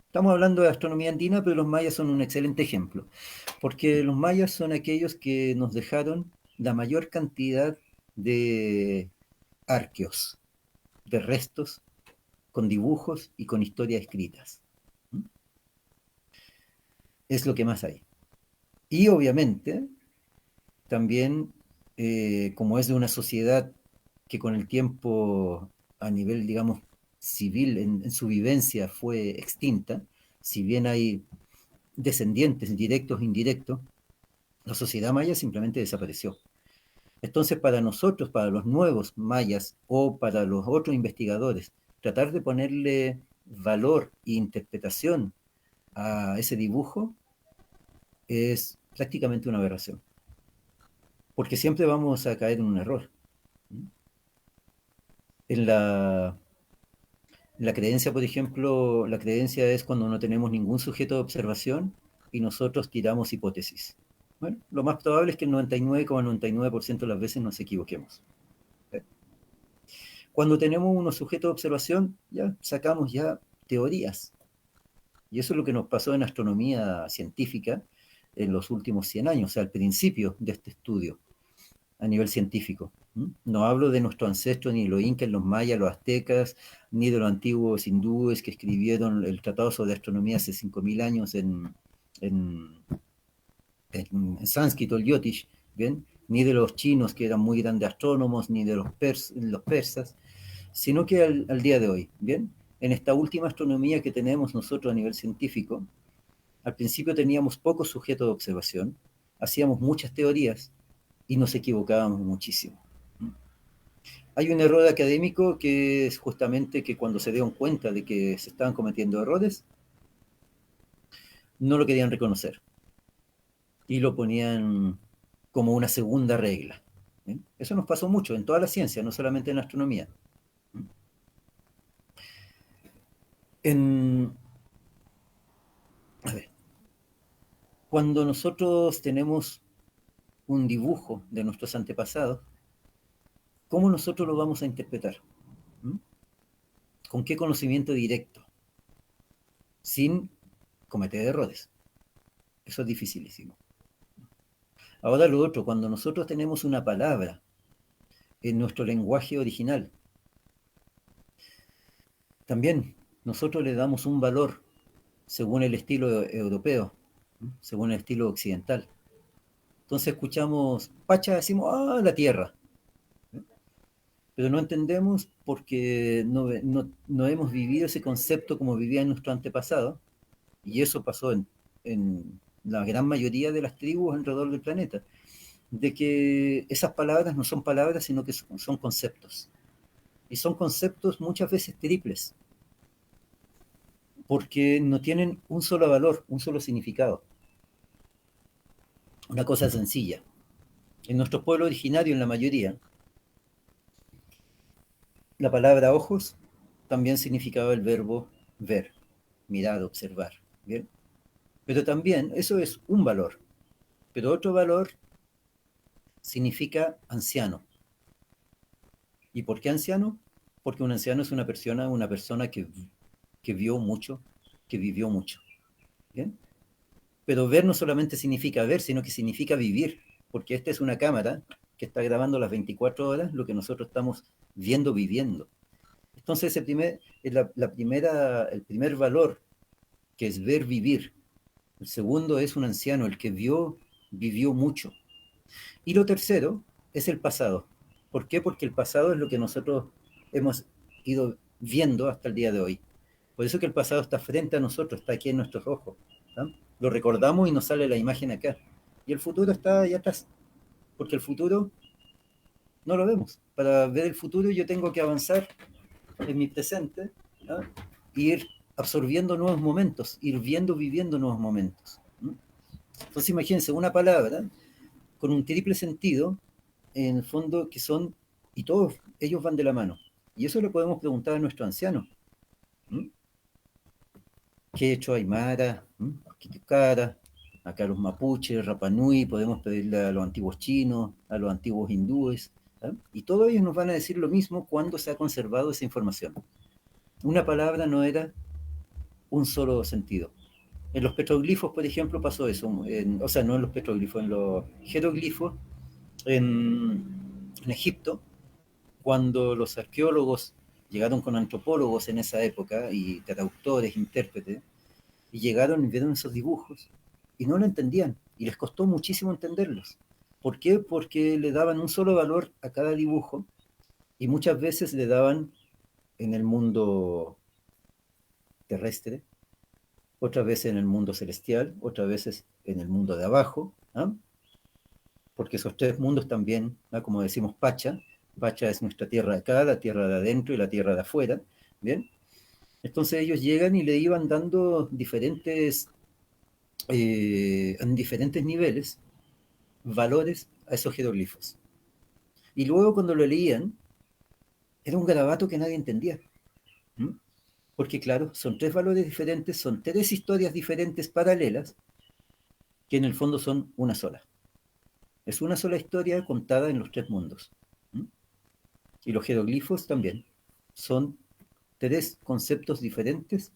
estamos hablando de astronomía andina, pero los mayas son un excelente ejemplo, porque los mayas son aquellos que nos dejaron la mayor cantidad de arqueos, de restos, con dibujos y con historias escritas. ¿Mm? Es lo que más hay. Y obviamente, también, como es de una sociedad que con el tiempo, a nivel, digamos, civil, en su vivencia fue extinta, si bien hay descendientes directos e indirectos, la sociedad maya simplemente desapareció. Entonces, para nosotros, para los nuevos mayas o para los otros investigadores, tratar de ponerle valor e interpretación a ese dibujo es prácticamente una aberración, porque siempre vamos a caer en un error. En la creencia, por ejemplo, la creencia es cuando no tenemos ningún sujeto de observación y nosotros tiramos hipótesis. Bueno, lo más probable es que el 99,99% de las veces nos equivoquemos. Cuando tenemos unos sujetos de observación, ya sacamos ya teorías. Y eso es lo que nos pasó en astronomía científica en los últimos 100 años, o sea, al principio de este estudio a nivel científico. ¿Mm? No hablo de nuestros ancestros, ni los incas, los mayas, los aztecas, ni de los antiguos hindúes que escribieron el tratado sobre astronomía hace 5.000 años en, en sánscrito, el yotish, ¿bien? Ni de los chinos que eran muy grandes astrónomos, ni de los persas, sino que al día de hoy, ¿bien? En esta última astronomía que tenemos nosotros a nivel científico, al principio teníamos pocos sujetos de observación, hacíamos muchas teorías y nos equivocábamos muchísimo. Hay un error académico que es justamente que cuando se dieron cuenta de que se estaban cometiendo errores, no lo querían reconocer y lo ponían como una segunda regla. ¿Bien? Eso nos pasó mucho en toda la ciencia, no solamente en la astronomía. En, a ver, cuando nosotros tenemos un dibujo de nuestros antepasados, ¿cómo nosotros lo vamos a interpretar? ¿Mm? ¿Con qué conocimiento directo? Sin cometer errores. Eso es dificilísimo. Ahora lo otro, cuando nosotros tenemos una palabra en nuestro lenguaje original, también nosotros le damos un valor según el estilo europeo, según el estilo occidental. Entonces escuchamos Pacha, decimos, ah, la tierra. Pero no entendemos porque no hemos vivido ese concepto como vivían nuestros antepasados, y eso pasó en la gran mayoría de las tribus alrededor del planeta, de que esas palabras no son palabras, sino que son conceptos. Y son conceptos muchas veces triples, porque no tienen un solo valor, un solo significado. Una cosa sencilla. En nuestro pueblo originario, en la mayoría, la palabra ojos también significaba el verbo ver, mirar, observar. ¿Bien? Pero también eso es un valor. Pero otro valor significa anciano. ¿Y por qué anciano? Porque un anciano es una persona que vio mucho, que vivió mucho. ¿Bien? Pero ver no solamente significa ver, sino que significa vivir, porque esta es una cámara que está grabando las 24 horas lo que nosotros estamos viendo, viviendo. Entonces, el primer valor, que es ver, vivir. El segundo es un anciano, el que vio, vivió mucho. Y lo tercero es el pasado. ¿Por qué? Porque el pasado es lo que nosotros hemos ido viendo hasta el día de hoy. Por eso que el pasado está frente a nosotros, está aquí en nuestros ojos. ¿No? Lo recordamos y nos sale la imagen acá. Y el futuro está allá atrás, porque el futuro no lo vemos. Para ver el futuro yo tengo que avanzar en mi presente, ¿no? E ir absorbiendo nuevos momentos, ir viendo, viviendo nuevos momentos. ¿No? Entonces imagínense una palabra con un triple sentido, en el fondo que son, y todos ellos van de la mano. Y eso le podemos preguntar a nuestros ancianos. ¿Mm? Quechua, Aymara, Quiticara, acá los mapuches, Rapanui, podemos pedirle a los antiguos chinos, a los antiguos hindúes, ¿eh? Y todos ellos nos van a decir lo mismo cuando se ha conservado esa información. Una palabra no era un solo sentido. En los petroglifos, por ejemplo, pasó eso. O sea, no en los petroglifos, en los jeroglifos, en Egipto, cuando los arqueólogos llegaron con antropólogos en esa época y traductores, intérpretes, y llegaron y vieron esos dibujos y no lo entendían y les costó muchísimo entenderlos. ¿Por qué? Porque le daban un solo valor a cada dibujo y muchas veces le daban en el mundo terrestre, otras veces en el mundo celestial, otras veces en el mundo de abajo, ¿ah? Porque esos tres mundos también, ¿ah? Como decimos Pacha, Pacha es nuestra tierra de acá, la tierra de adentro y la tierra de afuera, ¿bien? Entonces ellos llegan y le iban dando en diferentes niveles valores a esos jeroglifos. Y luego cuando lo leían, era un garabato que nadie entendía. ¿Mm? Porque claro, son tres valores diferentes, son tres historias diferentes paralelas, que en el fondo son una sola. Es una sola historia contada en los tres mundos. ¿Mm? Y los jeroglifos también son tres conceptos diferentes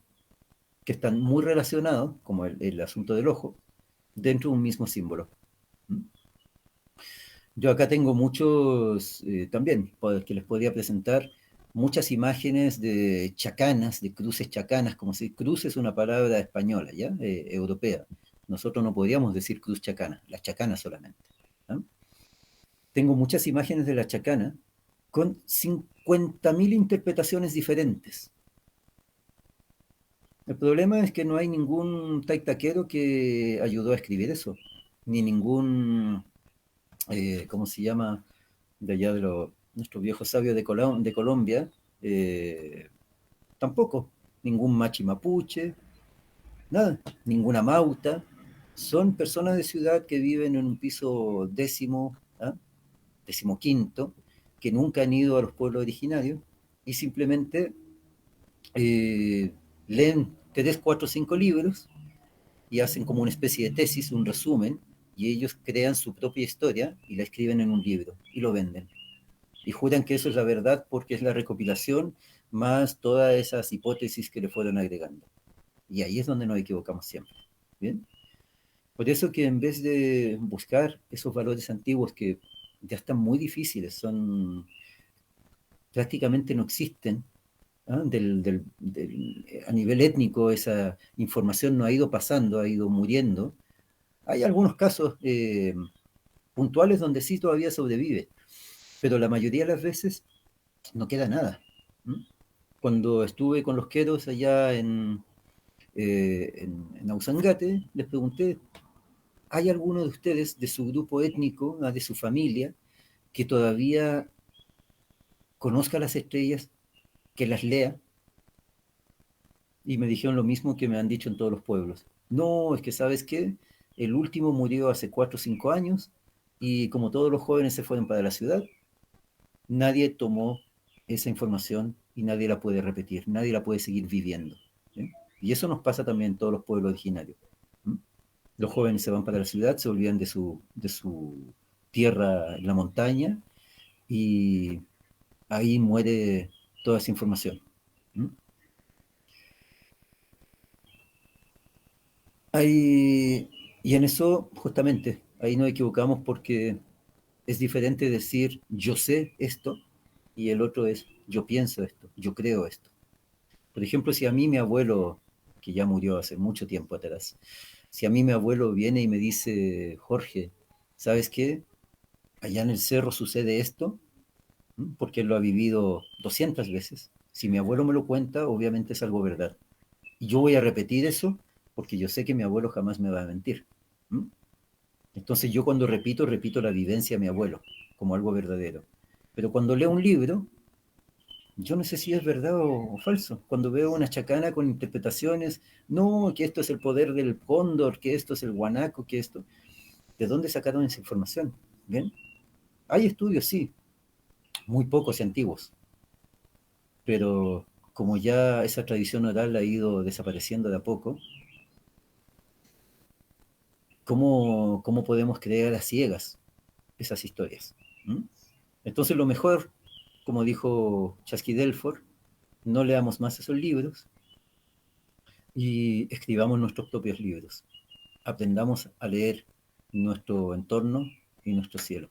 que están muy relacionados, como el asunto del ojo, dentro de un mismo símbolo. ¿Mm? Yo acá tengo muchos, también, que les podría presentar muchas imágenes de chacanas, de cruces chacanas, como si cruz es una palabra española, ¿ya? Europea. Nosotros no podríamos decir cruz chacana, la chacana solamente. ¿No? Tengo muchas imágenes de la chacana con 50.000 interpretaciones diferentes. El problema es que no hay ningún taitaquero que ayudó a escribir eso, ni ningún, ¿cómo se llama? De allá de nuestros viejos sabios de Colombia, tampoco, ningún machi mapuche, nada, ninguna mauta, son personas de ciudad que viven en un piso décimo, ¿ah? 15º, que nunca han ido a los pueblos originarios y simplemente leen 3, 4, 5 libros y hacen como una especie de tesis, un resumen, y ellos crean su propia historia y la escriben en un libro y lo venden. y juran que eso es la verdad porque es la recopilación más todas esas hipótesis que le fueron agregando. Y ahí es donde nos equivocamos siempre. ¿Bien? Por eso que en vez de buscar esos valores antiguos que ya están muy difíciles, son prácticamente no existen, ¿ah? A nivel étnico esa información no ha ido pasando, ha ido muriendo. Hay algunos casos puntuales donde sí todavía sobrevive, pero la mayoría de las veces no queda nada. ¿Mm? Cuando estuve con los queros allá en Ausangate, les pregunté, ¿hay alguno de ustedes, de su grupo étnico, de su familia, que todavía conozca las estrellas, que las lea? Y me dijeron lo mismo que me han dicho en todos los pueblos. No, es que sabes qué, el último murió hace 4 o 5 años y como todos los jóvenes se fueron para la ciudad, nadie tomó esa información y nadie la puede repetir, nadie la puede seguir viviendo. ¿Sí? Y eso nos pasa también en todos los pueblos originarios. ¿Mm? Los jóvenes se van para la ciudad, se olvidan de su tierra en la montaña y ahí muere toda esa información. ¿Mm? Ahí, y en eso, justamente, ahí nos equivocamos porque es diferente decir yo sé esto y el otro es yo pienso esto, yo creo esto. Por ejemplo, si a mí mi abuelo, que ya murió hace mucho tiempo atrás, si a mí mi abuelo viene y me dice, Jorge, ¿sabes qué? Allá en el cerro sucede esto, porque él lo ha vivido 200 veces. Si mi abuelo me lo cuenta, obviamente es algo verdad. Y yo voy a repetir eso porque yo sé que mi abuelo jamás me va a mentir. ¿Mm? Entonces yo cuando repito, repito la vivencia de mi abuelo como algo verdadero. Pero cuando leo un libro, yo no sé si es verdad o falso. Cuando veo una chacana con interpretaciones, no, que esto es el poder del cóndor, que esto es el guanaco, que esto... ¿De dónde sacaron esa información? ¿Bien? Hay estudios, sí, muy pocos y antiguos, pero como ya esa tradición oral ha ido desapareciendo de a poco, ¿cómo podemos creer a ciegas esas historias? ¿Mm? Entonces lo mejor, como dijo Chasqui Delford, no leamos más esos libros y escribamos nuestros propios libros. Aprendamos a leer nuestro entorno y nuestro cielo.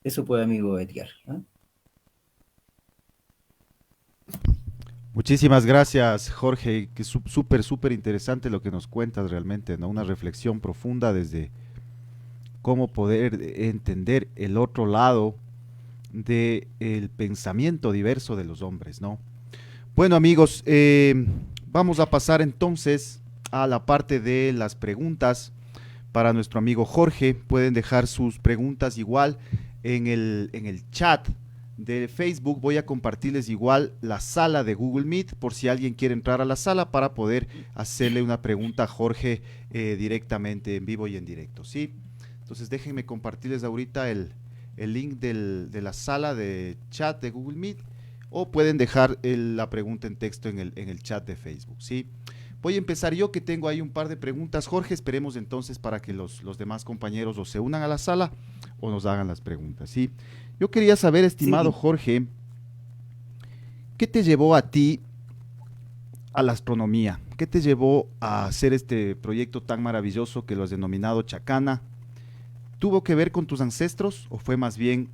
Eso puede, amigo Edgar. ¿Eh? Muchísimas gracias, Jorge, que es súper, súper interesante lo que nos cuentas realmente, ¿no? Una reflexión profunda desde cómo poder entender el otro lado del pensamiento diverso de los hombres, ¿no? Bueno, amigos, vamos a pasar entonces a la parte de las preguntas para nuestro amigo Jorge. Pueden dejar sus preguntas igual en el chat de Facebook. Voy a compartirles igual la sala de Google Meet por si alguien quiere entrar a la sala para poder hacerle una pregunta a Jorge directamente en vivo y en directo, ¿sí? Entonces déjenme compartirles ahorita el link de la sala de chat de Google Meet o pueden dejar la pregunta en texto en el chat de Facebook, ¿sí? Voy a empezar yo, que tengo ahí un par de preguntas, Jorge. Esperemos entonces para que los demás compañeros o se unan a la sala o nos hagan las preguntas, ¿sí? Yo quería saber, estimado Sí, Jorge, ¿qué te llevó a ti a la astronomía? ¿Qué te llevó a hacer este proyecto tan maravilloso que lo has denominado Chacana? ¿Tuvo que ver con tus ancestros o fue más bien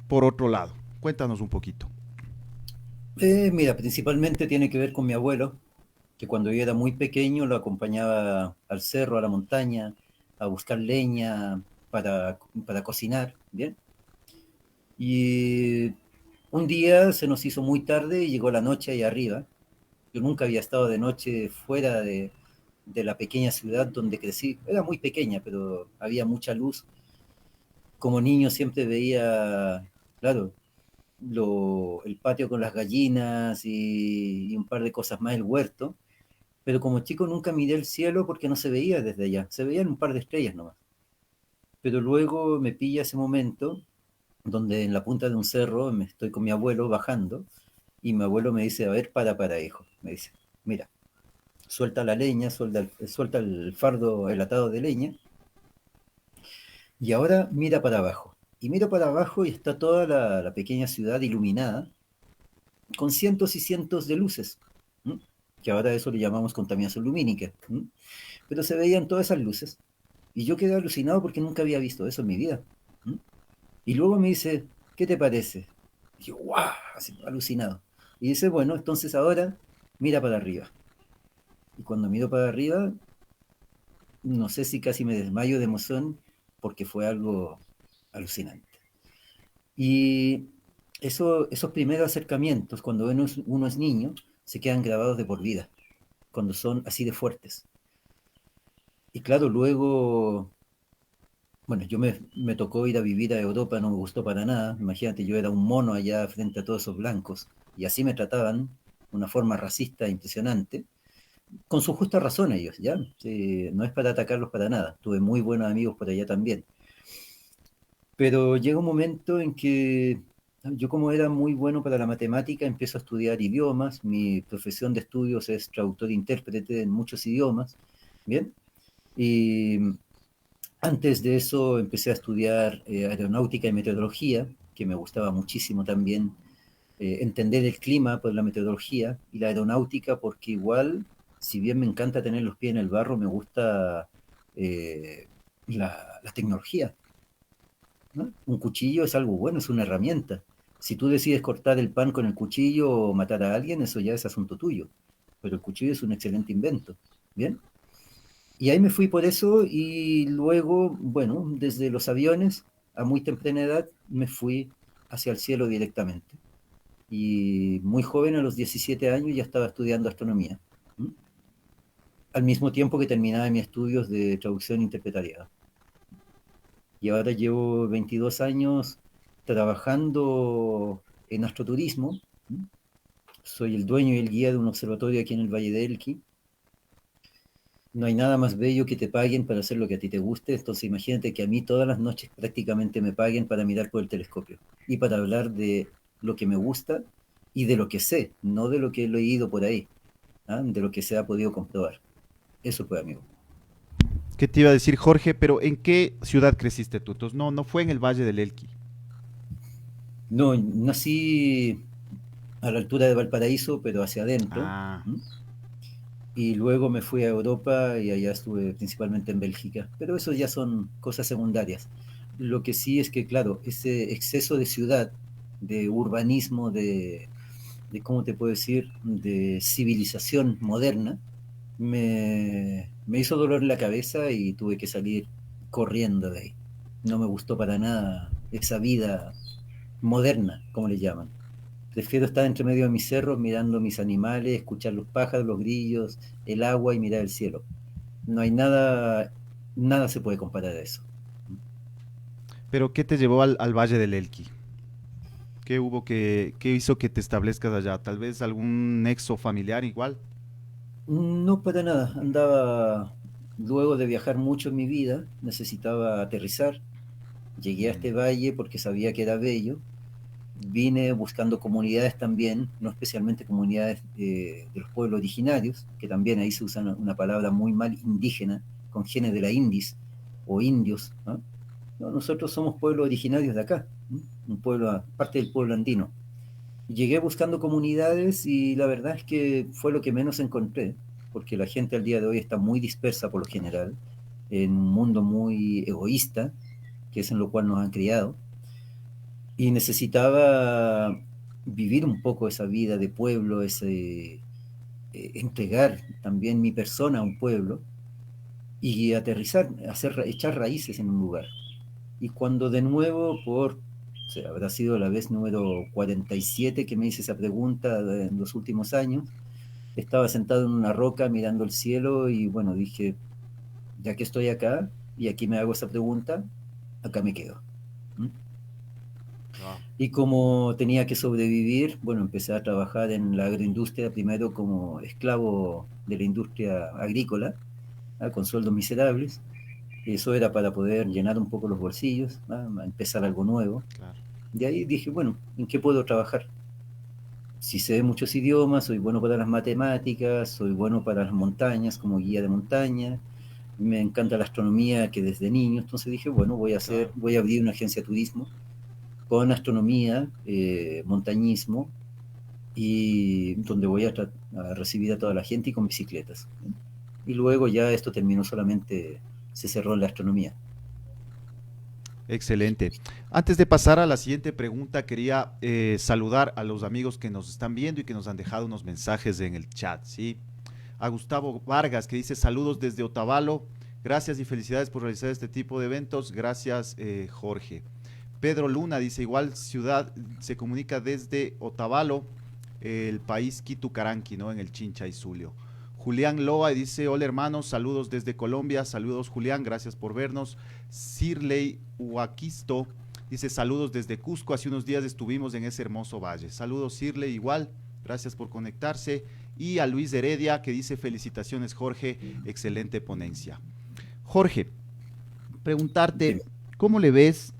por otro lado? Cuéntanos un poquito. mira, principalmente tiene que ver con mi abuelo, que cuando yo era muy pequeño lo acompañaba al cerro, a la montaña, a buscar leña para cocinar, ¿bien? Y un día se nos hizo muy tarde y llegó la noche ahí arriba. Yo nunca había estado de noche fuera de la pequeña ciudad donde crecí. Era muy pequeña, pero había mucha luz. Como niño siempre veía, claro, el patio con las gallinas y un par de cosas más, el huerto. Pero como chico nunca miré el cielo porque no se veía desde allá. Se veían un par de estrellas nomás. Pero luego me pilla ese momento donde en la punta de un cerro me estoy con mi abuelo bajando y mi abuelo me dice, a ver, para, hijo. Me dice, mira, suelta la leña, suelta el fardo, el atado de leña y ahora mira para abajo. y miro para abajo y está toda la pequeña ciudad iluminada con cientos y cientos de luces, ¿m? Que ahora eso le llamamos contaminación lumínica, ¿m? Pero se veían todas esas luces y yo quedé alucinado porque nunca había visto eso en mi vida. ¿M? Y luego me dice, ¿qué te parece? Y yo, ¡guau! Así, alucinado. Y dice, bueno, entonces ahora mira para arriba. Y cuando miro para arriba, no sé si casi me desmayo de emoción porque fue algo alucinante. Y esos primeros acercamientos, cuando uno es niño, se quedan grabados de por vida, cuando son así de fuertes. Y claro, luego, bueno, me tocó ir a vivir a Europa, no me gustó para nada. Imagínate, yo era un mono allá frente a todos esos blancos, y así me trataban, de una forma racista impresionante, con su justa razón ellos, ¿ya? Sí, no es para atacarlos para nada. Tuve muy buenos amigos por allá también. Pero llega un momento en que yo como era muy bueno para la matemática, empiezo a estudiar idiomas. Mi profesión de estudios es traductor-intérprete en muchos idiomas, ¿bien? Y antes de eso empecé a estudiar aeronáutica y meteorología, que me gustaba muchísimo también entender el clima por la meteorología y la aeronáutica, porque igual, si bien me encanta tener los pies en el barro, me gusta eh, la tecnología, ¿no? Un cuchillo es algo bueno, es una herramienta. Si tú decides cortar el pan con el cuchillo o matar a alguien, eso ya es asunto tuyo. Pero el cuchillo es un excelente invento. ¿Bien? Y ahí me fui por eso y luego, bueno, desde los aviones a muy temprana edad me fui hacia el cielo directamente. Y muy joven, a los 17 años, ya estaba estudiando astronomía. ¿Mm? Al mismo tiempo que terminaba mis estudios de traducción interpretaria. Y ahora llevo 22 años trabajando en astroturismo. Soy el dueño y el guía de un observatorio aquí en el Valle de Elqui. No hay nada más bello que te paguen para hacer lo que a ti te guste. Entonces imagínate que a mí todas las noches prácticamente me paguen para mirar por el telescopio y para hablar de lo que me gusta y de lo que sé, no de lo que he leído por ahí, ¿ah? De lo que se ha podido comprobar. Eso fue, amigo. ¿Qué te iba a decir, Jorge? Pero ¿en qué ciudad creciste tú? Entonces, no, no fue en el Valle del Elqui. No, nací a la altura de Valparaíso, pero hacia adentro. Ah, ¿M? Y luego me fui a Europa y allá estuve principalmente en Bélgica. Pero eso ya son cosas secundarias. Lo que sí es que, claro, ese exceso de ciudad, de urbanismo, ¿cómo te puedo decir?, de civilización moderna, me hizo dolor en la cabeza y tuve que salir corriendo de ahí. No me gustó para nada esa vida moderna, como le llaman. Prefiero estar entre medio de mis cerros mirando mis animales, escuchar los pájaros, los grillos, el agua y mirar el cielo. No hay nada, nada se puede comparar a eso. pero ¿qué te llevó al Valle del Elqui? ¿Qué hubo qué hizo que te establezcas allá? Tal vez algún nexo familiar igual. No para nada. Andaba, luego de viajar mucho en mi vida, necesitaba aterrizar. Llegué a Mm, este valle porque sabía que era bello. Vine buscando comunidades también, no especialmente comunidades de los pueblos originarios, que también ahí se usa una palabra muy mal indígena, con genes de la indis o indios, ¿no? No, nosotros somos pueblos originarios de acá, ¿no? Un pueblo, parte del pueblo andino. Llegué buscando comunidades y la verdad es que fue lo que menos encontré, porque la gente al día de hoy está muy dispersa por lo general, en un mundo muy egoísta, que es en lo cual nos han criado, y necesitaba vivir un poco esa vida de pueblo, entregar también mi persona a un pueblo y aterrizar, echar raíces en un lugar. Y cuando de nuevo, o sea, habrá sido la vez número 47 que me hice esa pregunta en los últimos años, estaba sentado en una roca mirando el cielo y bueno, dije, ya que estoy acá y aquí me hago esa pregunta, acá me quedo. ¿Mm? wow. Y como tenía que sobrevivir, bueno, empecé a trabajar en la agroindustria, primero como esclavo de la industria agrícola, ¿ah? Con sueldos miserables. Eso era para poder llenar un poco los bolsillos, ¿ah? Empezar algo nuevo. Claro. De ahí dije, bueno, ¿en qué puedo trabajar? Si sé muchos idiomas, soy bueno para las matemáticas, soy bueno para las montañas como guía de montaña, me encanta la astronomía que desde niño, entonces dije, bueno, Claro. voy a abrir una agencia de turismo con astronomía, montañismo, y donde voy a recibir a toda la gente y con bicicletas. Y luego ya esto terminó solamente, se cerró en la astronomía. Excelente. Antes de pasar a la siguiente pregunta, quería saludar a los amigos que nos están viendo y que nos han dejado unos mensajes en el chat, ¿sí? A Gustavo Vargas, que dice saludos desde Otavalo. Gracias y felicidades por realizar este tipo de eventos. Gracias, Jorge. Pedro Luna dice, igual ciudad se comunica desde Otavalo, el país Quitucaranqui, ¿no? En el Chincha y Zulio. Julián Loa dice, hola hermanos, saludos desde Colombia, saludos Julián, gracias por vernos. Sirley Huaquisto dice, saludos desde Cusco, hace unos días estuvimos en ese hermoso valle. Saludos Sirley, igual, gracias por conectarse. Y a Luis Heredia que dice, felicitaciones Jorge, excelente ponencia. Jorge, preguntarte, Dime. ¿cómo le ves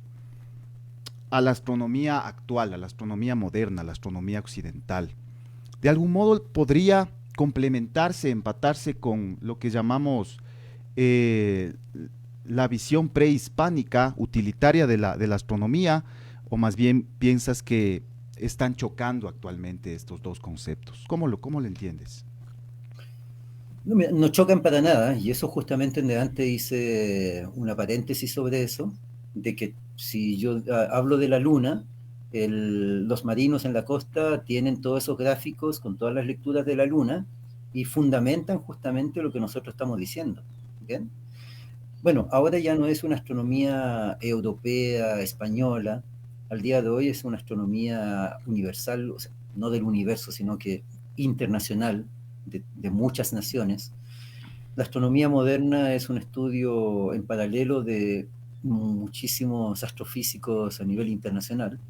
a la astronomía actual, a la astronomía moderna, a la astronomía occidental? De algún modo podría complementarse, empatarse con lo que llamamos eh, la visión prehispánica utilitaria de la astronomía, o más bien piensas que están chocando actualmente estos dos conceptos. ¿Cómo lo entiendes? No, no chocan para nada, y eso justamente en delante hice una paréntesis sobre eso, de que si yo hablo de la luna, los marinos en la costa tienen todos esos gráficos con todas las lecturas de la luna y fundamentan justamente lo que nosotros estamos diciendo. ¿Bien? Bueno, ahora ya no es una astronomía europea, española, al día de hoy es una astronomía universal, o sea, no del universo, sino que internacional, de muchas naciones. La astronomía moderna es un estudio en paralelo de muchísimos astrofísicos a nivel internacional.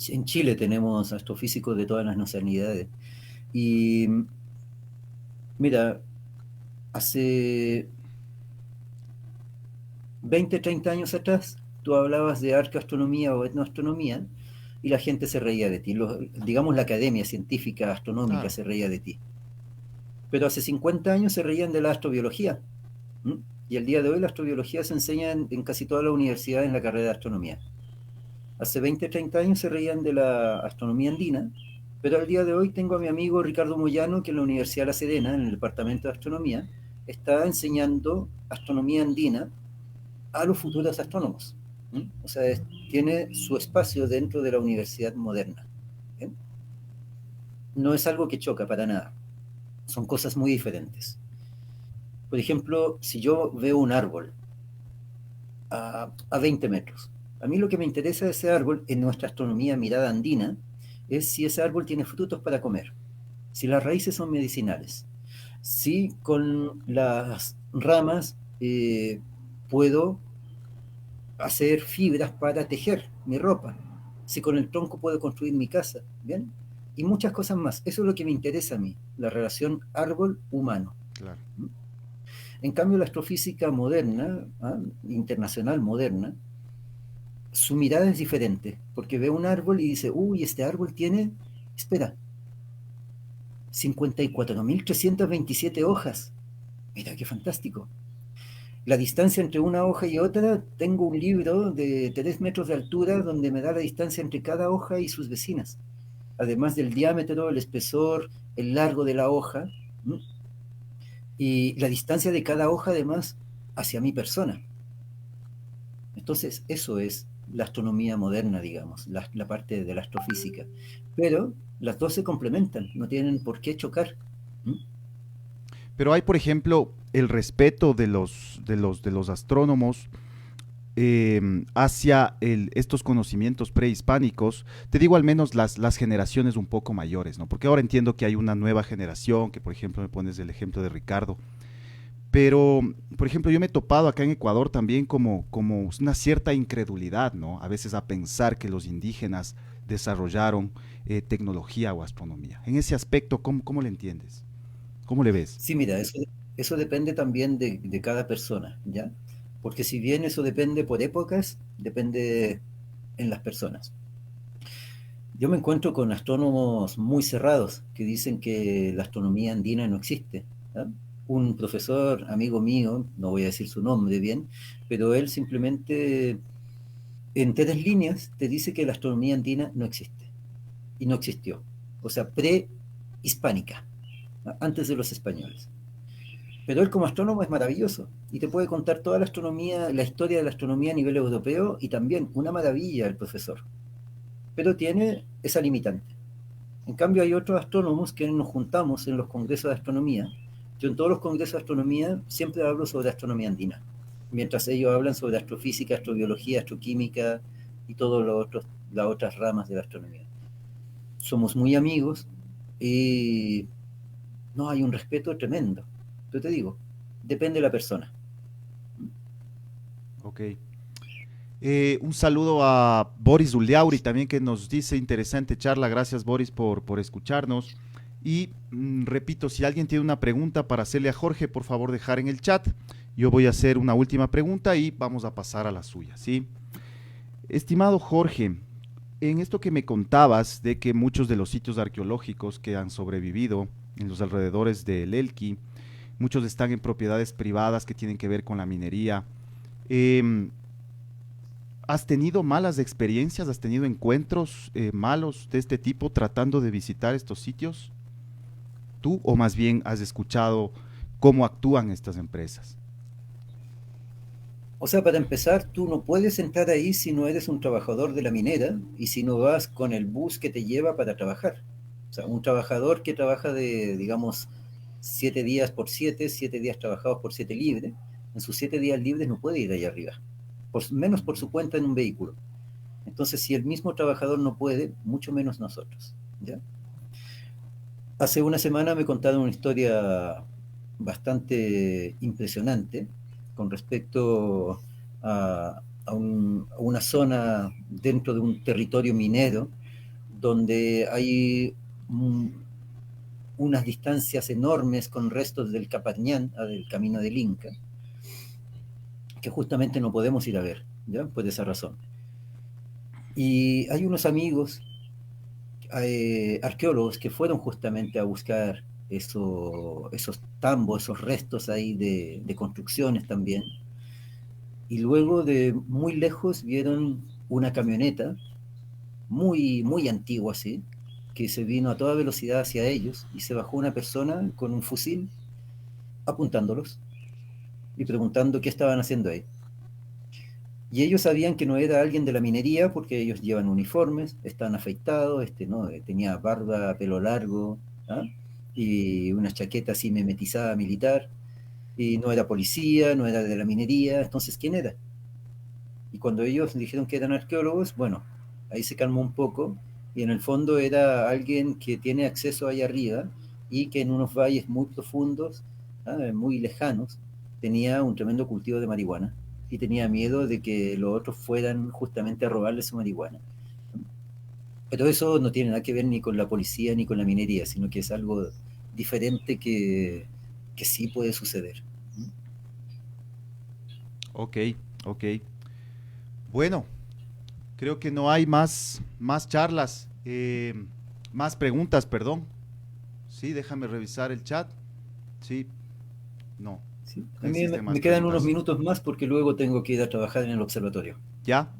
En Chile tenemos astrofísicos de todas las nacionalidades. Y mira, hace 20, 30 años atrás, tú hablabas de arqueastronomía o etnoastronomía y la gente se reía de ti. Digamos, la academia científica astronómica Claro. se reía de ti. Pero hace 50 años se reían de la astrobiología. ¿Mm? Y el día de hoy la astrobiología se enseña en casi toda la universidad en la carrera de astronomía. Hace 20, 30 años se reían de la astronomía andina, pero al día de hoy tengo a mi amigo Ricardo Moyano, que en la Universidad de La Serena, en el Departamento de Astronomía, está enseñando astronomía andina a los futuros astrónomos. ¿Mm? O sea, tiene su espacio dentro de la universidad moderna. ¿Bien? No es algo que choca para nada. Son cosas muy diferentes. Por ejemplo, si yo veo un árbol a 20 metros, a mí lo que me interesa de ese árbol en nuestra astronomía mirada andina es si ese árbol tiene frutos para comer, si las raíces son medicinales, si con las ramas puedo hacer fibras para tejer mi ropa, si con el tronco puedo construir mi casa, ¿bien? Y muchas cosas más. Eso es lo que me interesa a mí, la relación árbol-humano. Claro. En cambio, la astrofísica moderna, internacional moderna, su mirada es diferente, porque ve un árbol y dice, uy, este árbol tiene, espera, 54.327 hojas. Mira, qué fantástico. La distancia entre una hoja y otra, tengo un libro de 3 metros de altura donde me da la distancia entre cada hoja y sus vecinas, además del diámetro, el espesor, el largo de la hoja, ¿m? Y la distancia de cada hoja además hacia mi persona. Entonces, eso es la astronomía moderna, digamos, la parte de la astrofísica. Pero las dos se complementan, no tienen por qué chocar. ¿M? Pero hay, por ejemplo, el respeto de los astrónomos hacia estos conocimientos prehispánicos, te digo al menos las generaciones un poco mayores, ¿no? Porque ahora entiendo que hay una nueva generación, que por ejemplo me pones el ejemplo de Ricardo, pero por ejemplo yo me he topado acá en Ecuador también como una cierta incredulidad, ¿no? A veces a pensar que los indígenas desarrollaron tecnología o astronomía. En ese aspecto, ¿cómo le entiendes? ¿Cómo le ves? Sí, mira, eso depende también de cada persona, ¿ya? Porque si bien eso depende por épocas, depende en las personas. Yo me encuentro con astrónomos muy cerrados que dicen que la astronomía andina no existe, ¿ya? un profesor, amigo mío, no voy a decir su nombre bien, pero él simplemente en 3 líneas te dice que la astronomía andina no existe y no existió. O sea, prehispánica, antes de los españoles. Pero él como astrónomo es maravilloso y te puede contar toda la astronomía, la historia de la astronomía a nivel europeo y también una maravilla el profesor. Pero tiene esa limitante. En cambio hay otros astrónomos que nos juntamos en los congresos de astronomía. Yo en todos los congresos de astronomía siempre hablo sobre astronomía andina, mientras ellos hablan sobre astrofísica, astrobiología, astroquímica y todas las otras ramas de la astronomía. Somos muy amigos y no hay un respeto tremendo. Yo te digo, depende de la persona. Ok. Un saludo a Boris Ulliauri también que nos dice interesante charla. Gracias Boris por escucharnos. Y repito, si alguien tiene una pregunta para hacerle a Jorge, por favor dejar en el chat. Yo voy a hacer una última pregunta y vamos a pasar a la suya, ¿sí? Estimado Jorge, en esto que me contabas de que muchos de los sitios arqueológicos que han sobrevivido en los alrededores del Elqui, muchos están en propiedades privadas que tienen que ver con la minería. Eh, ¿Has tenido malas experiencias? ¿Has tenido encuentros malos de este tipo tratando de visitar estos sitios? ¿Tú o más bien has escuchado cómo actúan estas empresas? O sea, para empezar, tú no puedes entrar ahí si no eres un trabajador de la minera y si no vas con el bus que te lleva para trabajar. O sea, un trabajador que trabaja de, digamos, 7 días por 7 días trabajados por 7 libres, en sus 7 días libres no puede ir allá arriba, menos por su cuenta en un vehículo. Entonces, si el mismo trabajador no puede, mucho menos nosotros. ¿Ya? Hace una semana me contaron una historia bastante impresionante con respecto a una zona dentro de un territorio minero donde hay unas distancias enormes con restos del Capañán, del camino del Inca, que justamente no podemos ir a ver, ¿ya? Por esa razón. Y hay unos amigos arqueólogos que fueron justamente a buscar esos tambos, esos restos ahí de construcciones también. Y luego de muy lejos vieron una camioneta muy, muy antigua así, que se vino a toda velocidad hacia ellos y se bajó una persona con un fusil apuntándolos y preguntando qué estaban haciendo ahí. Y ellos sabían que no era alguien de la minería porque ellos llevan uniformes, están afeitados, ¿no? Tenía barba, pelo largo, ¿ah? Y una chaqueta así memetizada militar, y no era policía, no era de la minería, entonces ¿quién era? Y cuando ellos dijeron que eran arqueólogos, bueno, ahí se calmó un poco, y en el fondo era alguien que tiene acceso allá arriba y que en unos valles muy profundos, muy lejanos, tenía un tremendo cultivo de marihuana y tenía miedo de que los otros fueran justamente a robarle su marihuana. Pero eso no tiene nada que ver ni con la policía ni con la minería, sino que es algo diferente que sí puede suceder. Ok, ok. Bueno, creo que no hay más charlas, más preguntas, perdón. Sí, déjame revisar el chat. Sí, no, ¿Sí? A no mí existen más me quedan unos preguntas. minutos más porque luego tengo que ir a trabajar en el observatorio. Ya,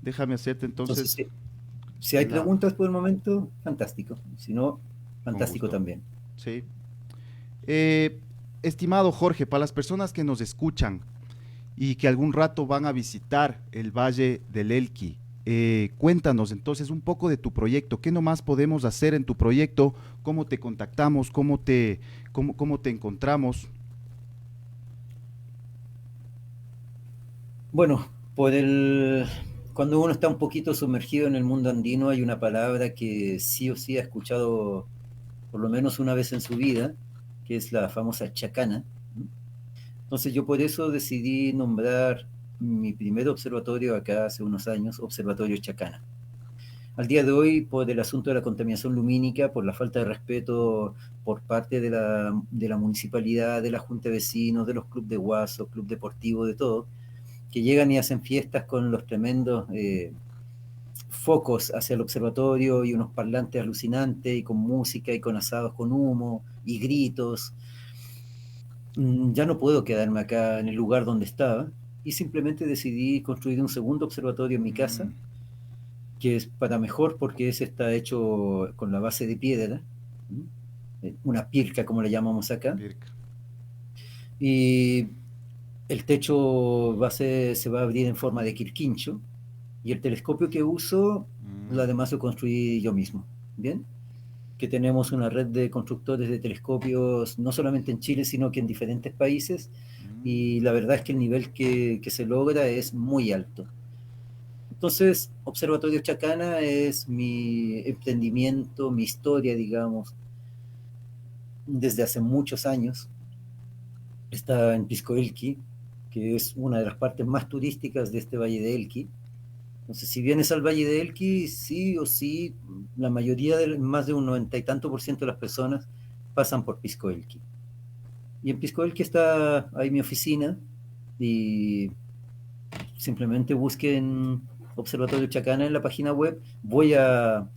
déjame hacerte Entonces, entonces si hay la... preguntas por el momento, fantástico. Si no, Con fantástico gusto. también. Sí. Eh, Estimado Jorge, para las personas que nos escuchan y que algún rato van a visitar el Valle del Elqui, cuéntanos entonces un poco de tu proyecto. ¿Qué nomás podemos hacer en tu proyecto? ¿Cómo te contactamos? ¿Cómo te encontramos? Bueno, cuando uno está un poquito sumergido en el mundo andino, hay una palabra que sí o sí ha escuchado por lo menos una vez en su vida, que es la famosa chacana. Entonces yo por eso decidí nombrar mi primer observatorio acá hace unos años, Observatorio Chacana. Al día de hoy, por el asunto de la contaminación lumínica, por la falta de respeto por parte de la municipalidad, de la junta de vecinos, de los clubes de guaso, club deportivo, de todo, que llegan y hacen fiestas con los tremendos focos hacia el observatorio y unos parlantes alucinantes y con música y con asados con humo y gritos. ya no puedo quedarme acá en el lugar donde estaba y simplemente decidí construir un segundo observatorio en mi casa, Mm, que es para mejor porque ese está hecho con la base de piedra, una pirca como le llamamos acá, Pirca. y el techo se va a abrir en forma de quirquincho y el telescopio que uso, lo Mm, además lo construí yo mismo, ¿bien? Que tenemos una red de constructores de telescopios, no solamente en Chile, sino que en diferentes países, mm. y la verdad es que el nivel que se logra es muy alto. Entonces, Observatorio Chacana es mi emprendimiento, mi historia, digamos, desde hace muchos años. Está en Pisco Elqui, que es una de las partes más turísticas de este Valle de Elqui. Entonces, si vienes al Valle de Elqui, sí o sí, la mayoría, más de un 90 y tanto por ciento de las personas pasan por Pisco Elqui. Y en Pisco Elqui está ahí mi oficina y simplemente busquen Observatorio Chacana en la página web. Voy a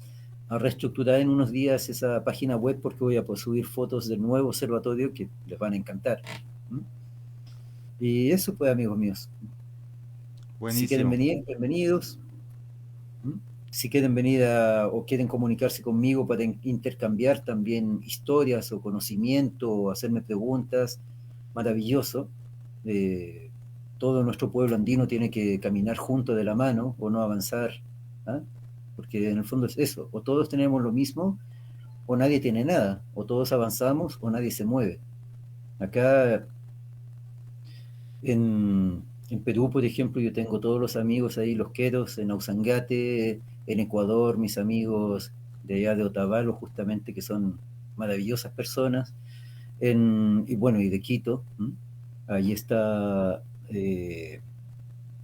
reestructurar en unos días esa página web porque voy a subir fotos del nuevo observatorio que les van a encantar. ¿Mm? Y eso pues, amigos míos. Si quieren Buenísimo. venir, bienvenidos. ¿Mm? Si quieren venir o quieren comunicarse conmigo para intercambiar también historias o conocimiento o hacerme preguntas, maravilloso. Eh, Todo nuestro pueblo andino tiene que caminar junto de la mano o no avanzar, ¿ah? Porque en el fondo es eso, o todos tenemos lo mismo o nadie tiene nada, o todos avanzamos o nadie se mueve. Acá en Perú, por ejemplo, yo tengo todos los amigos ahí, los queros, en Ausangate, en Ecuador, mis amigos de allá de Otavalo, justamente, que son maravillosas personas, y bueno, y de Quito, ¿m? Ahí está,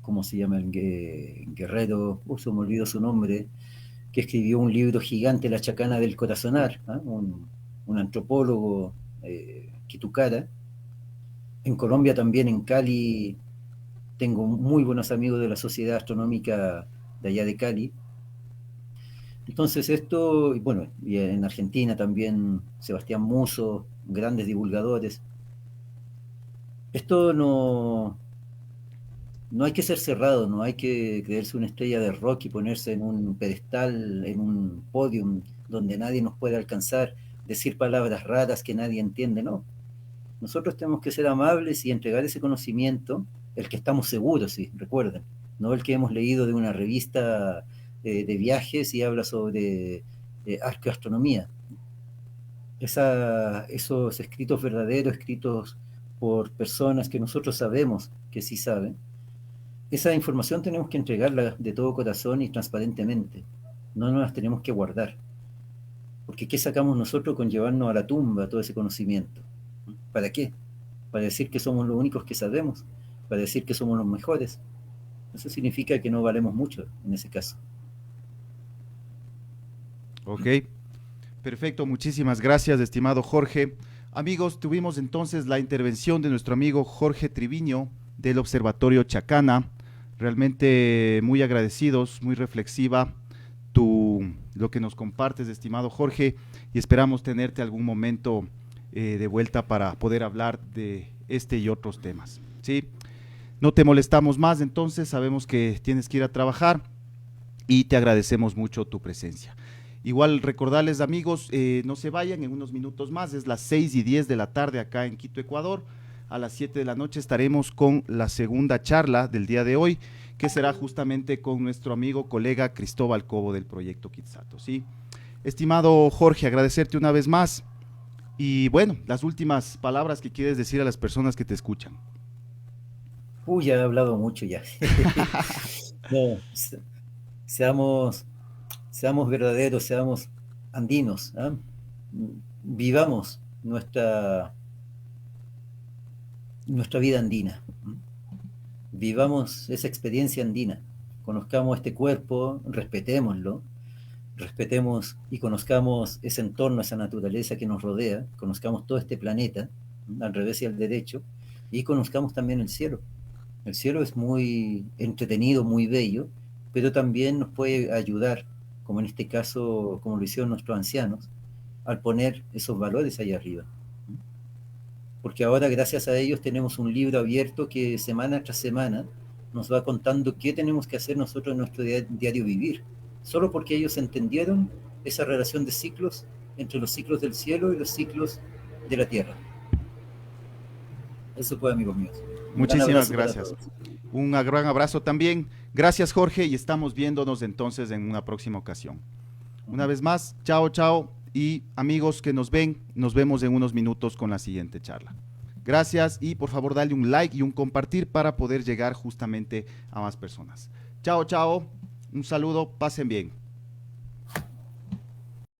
¿cómo se llama el guerrero? Se me olvidó su nombre, que escribió un libro gigante, La Chacana del Corazonar, ¿ah? Un antropólogo quitucara. En Colombia también, en Cali, tengo muy buenos amigos de la Sociedad Astronómica de allá de Cali. Entonces esto, y bueno, y en Argentina también Sebastián Muso, grandes divulgadores. Esto no hay que ser cerrado, no hay que creerse una estrella de rock y ponerse en un pedestal, en un podium donde nadie nos puede alcanzar, decir palabras raras que nadie entiende, no. Nosotros tenemos que ser amables y entregar ese conocimiento, el que estamos seguros, sí, recuerden, no el que hemos leído de una revista de viajes y habla sobre arqueoastronomía. Esos escritos verdaderos, escritos por personas que nosotros sabemos que sí saben, esa información tenemos que entregarla de todo corazón y transparentemente. No nos las tenemos que guardar. Porque ¿qué sacamos nosotros con llevarnos a la tumba todo ese conocimiento? ¿Para qué? Para decir que somos los únicos que sabemos, para decir que somos los mejores. Eso significa que no valemos mucho en ese caso. Ok, perfecto, muchísimas gracias, estimado Jorge. Amigos, tuvimos entonces la intervención de nuestro amigo Jorge Triviño del Observatorio Chacana. Realmente muy agradecidos, muy reflexiva lo que nos compartes, estimado Jorge, y esperamos tenerte algún momento de vuelta para poder hablar de este y otros temas. ¿Sí? No te molestamos más, entonces sabemos que tienes que ir a trabajar y te agradecemos mucho tu presencia. Igual recordarles amigos, no se vayan en unos minutos más, es las 6:10 de la tarde acá en Quito, Ecuador. A las 7 de la noche estaremos con la segunda charla del día de hoy, que será justamente con nuestro amigo, colega Cristóbal Cobo del proyecto Kitsato. ¿Sí? Estimado Jorge, agradecerte una vez más y bueno, las últimas palabras que quieres decir a las personas que te escuchan. Uy, ya he hablado mucho ya. No, seamos, seamos verdaderos, seamos andinos, ¿ah? Vivamos nuestra vida andina. Vivamos esa experiencia andina. Conozcamos este cuerpo, respetémoslo, respetemos y conozcamos ese entorno, esa naturaleza que nos rodea, conozcamos todo este planeta, al revés y al derecho, y conozcamos también el cielo. El cielo es muy entretenido, muy bello, pero también nos puede ayudar, como en este caso, como lo hicieron nuestros ancianos, al poner esos valores ahí arriba. porque ahora gracias a ellos tenemos un libro abierto que semana tras semana nos va contando qué tenemos que hacer nosotros en nuestro diario vivir, solo porque ellos entendieron esa relación de ciclos entre los ciclos del cielo y los ciclos de la tierra. Eso fue, amigos míos. Un gran Muchísimas abrazo para gracias. todos. Un gran abrazo también. Gracias, Jorge, y estamos viéndonos entonces en una próxima ocasión. Una vez más, chao, chao, y amigos que nos ven, nos vemos en unos minutos con la siguiente charla. Gracias y por favor dale un like y un compartir para poder llegar justamente a más personas. Chao, chao, un saludo, pasen bien.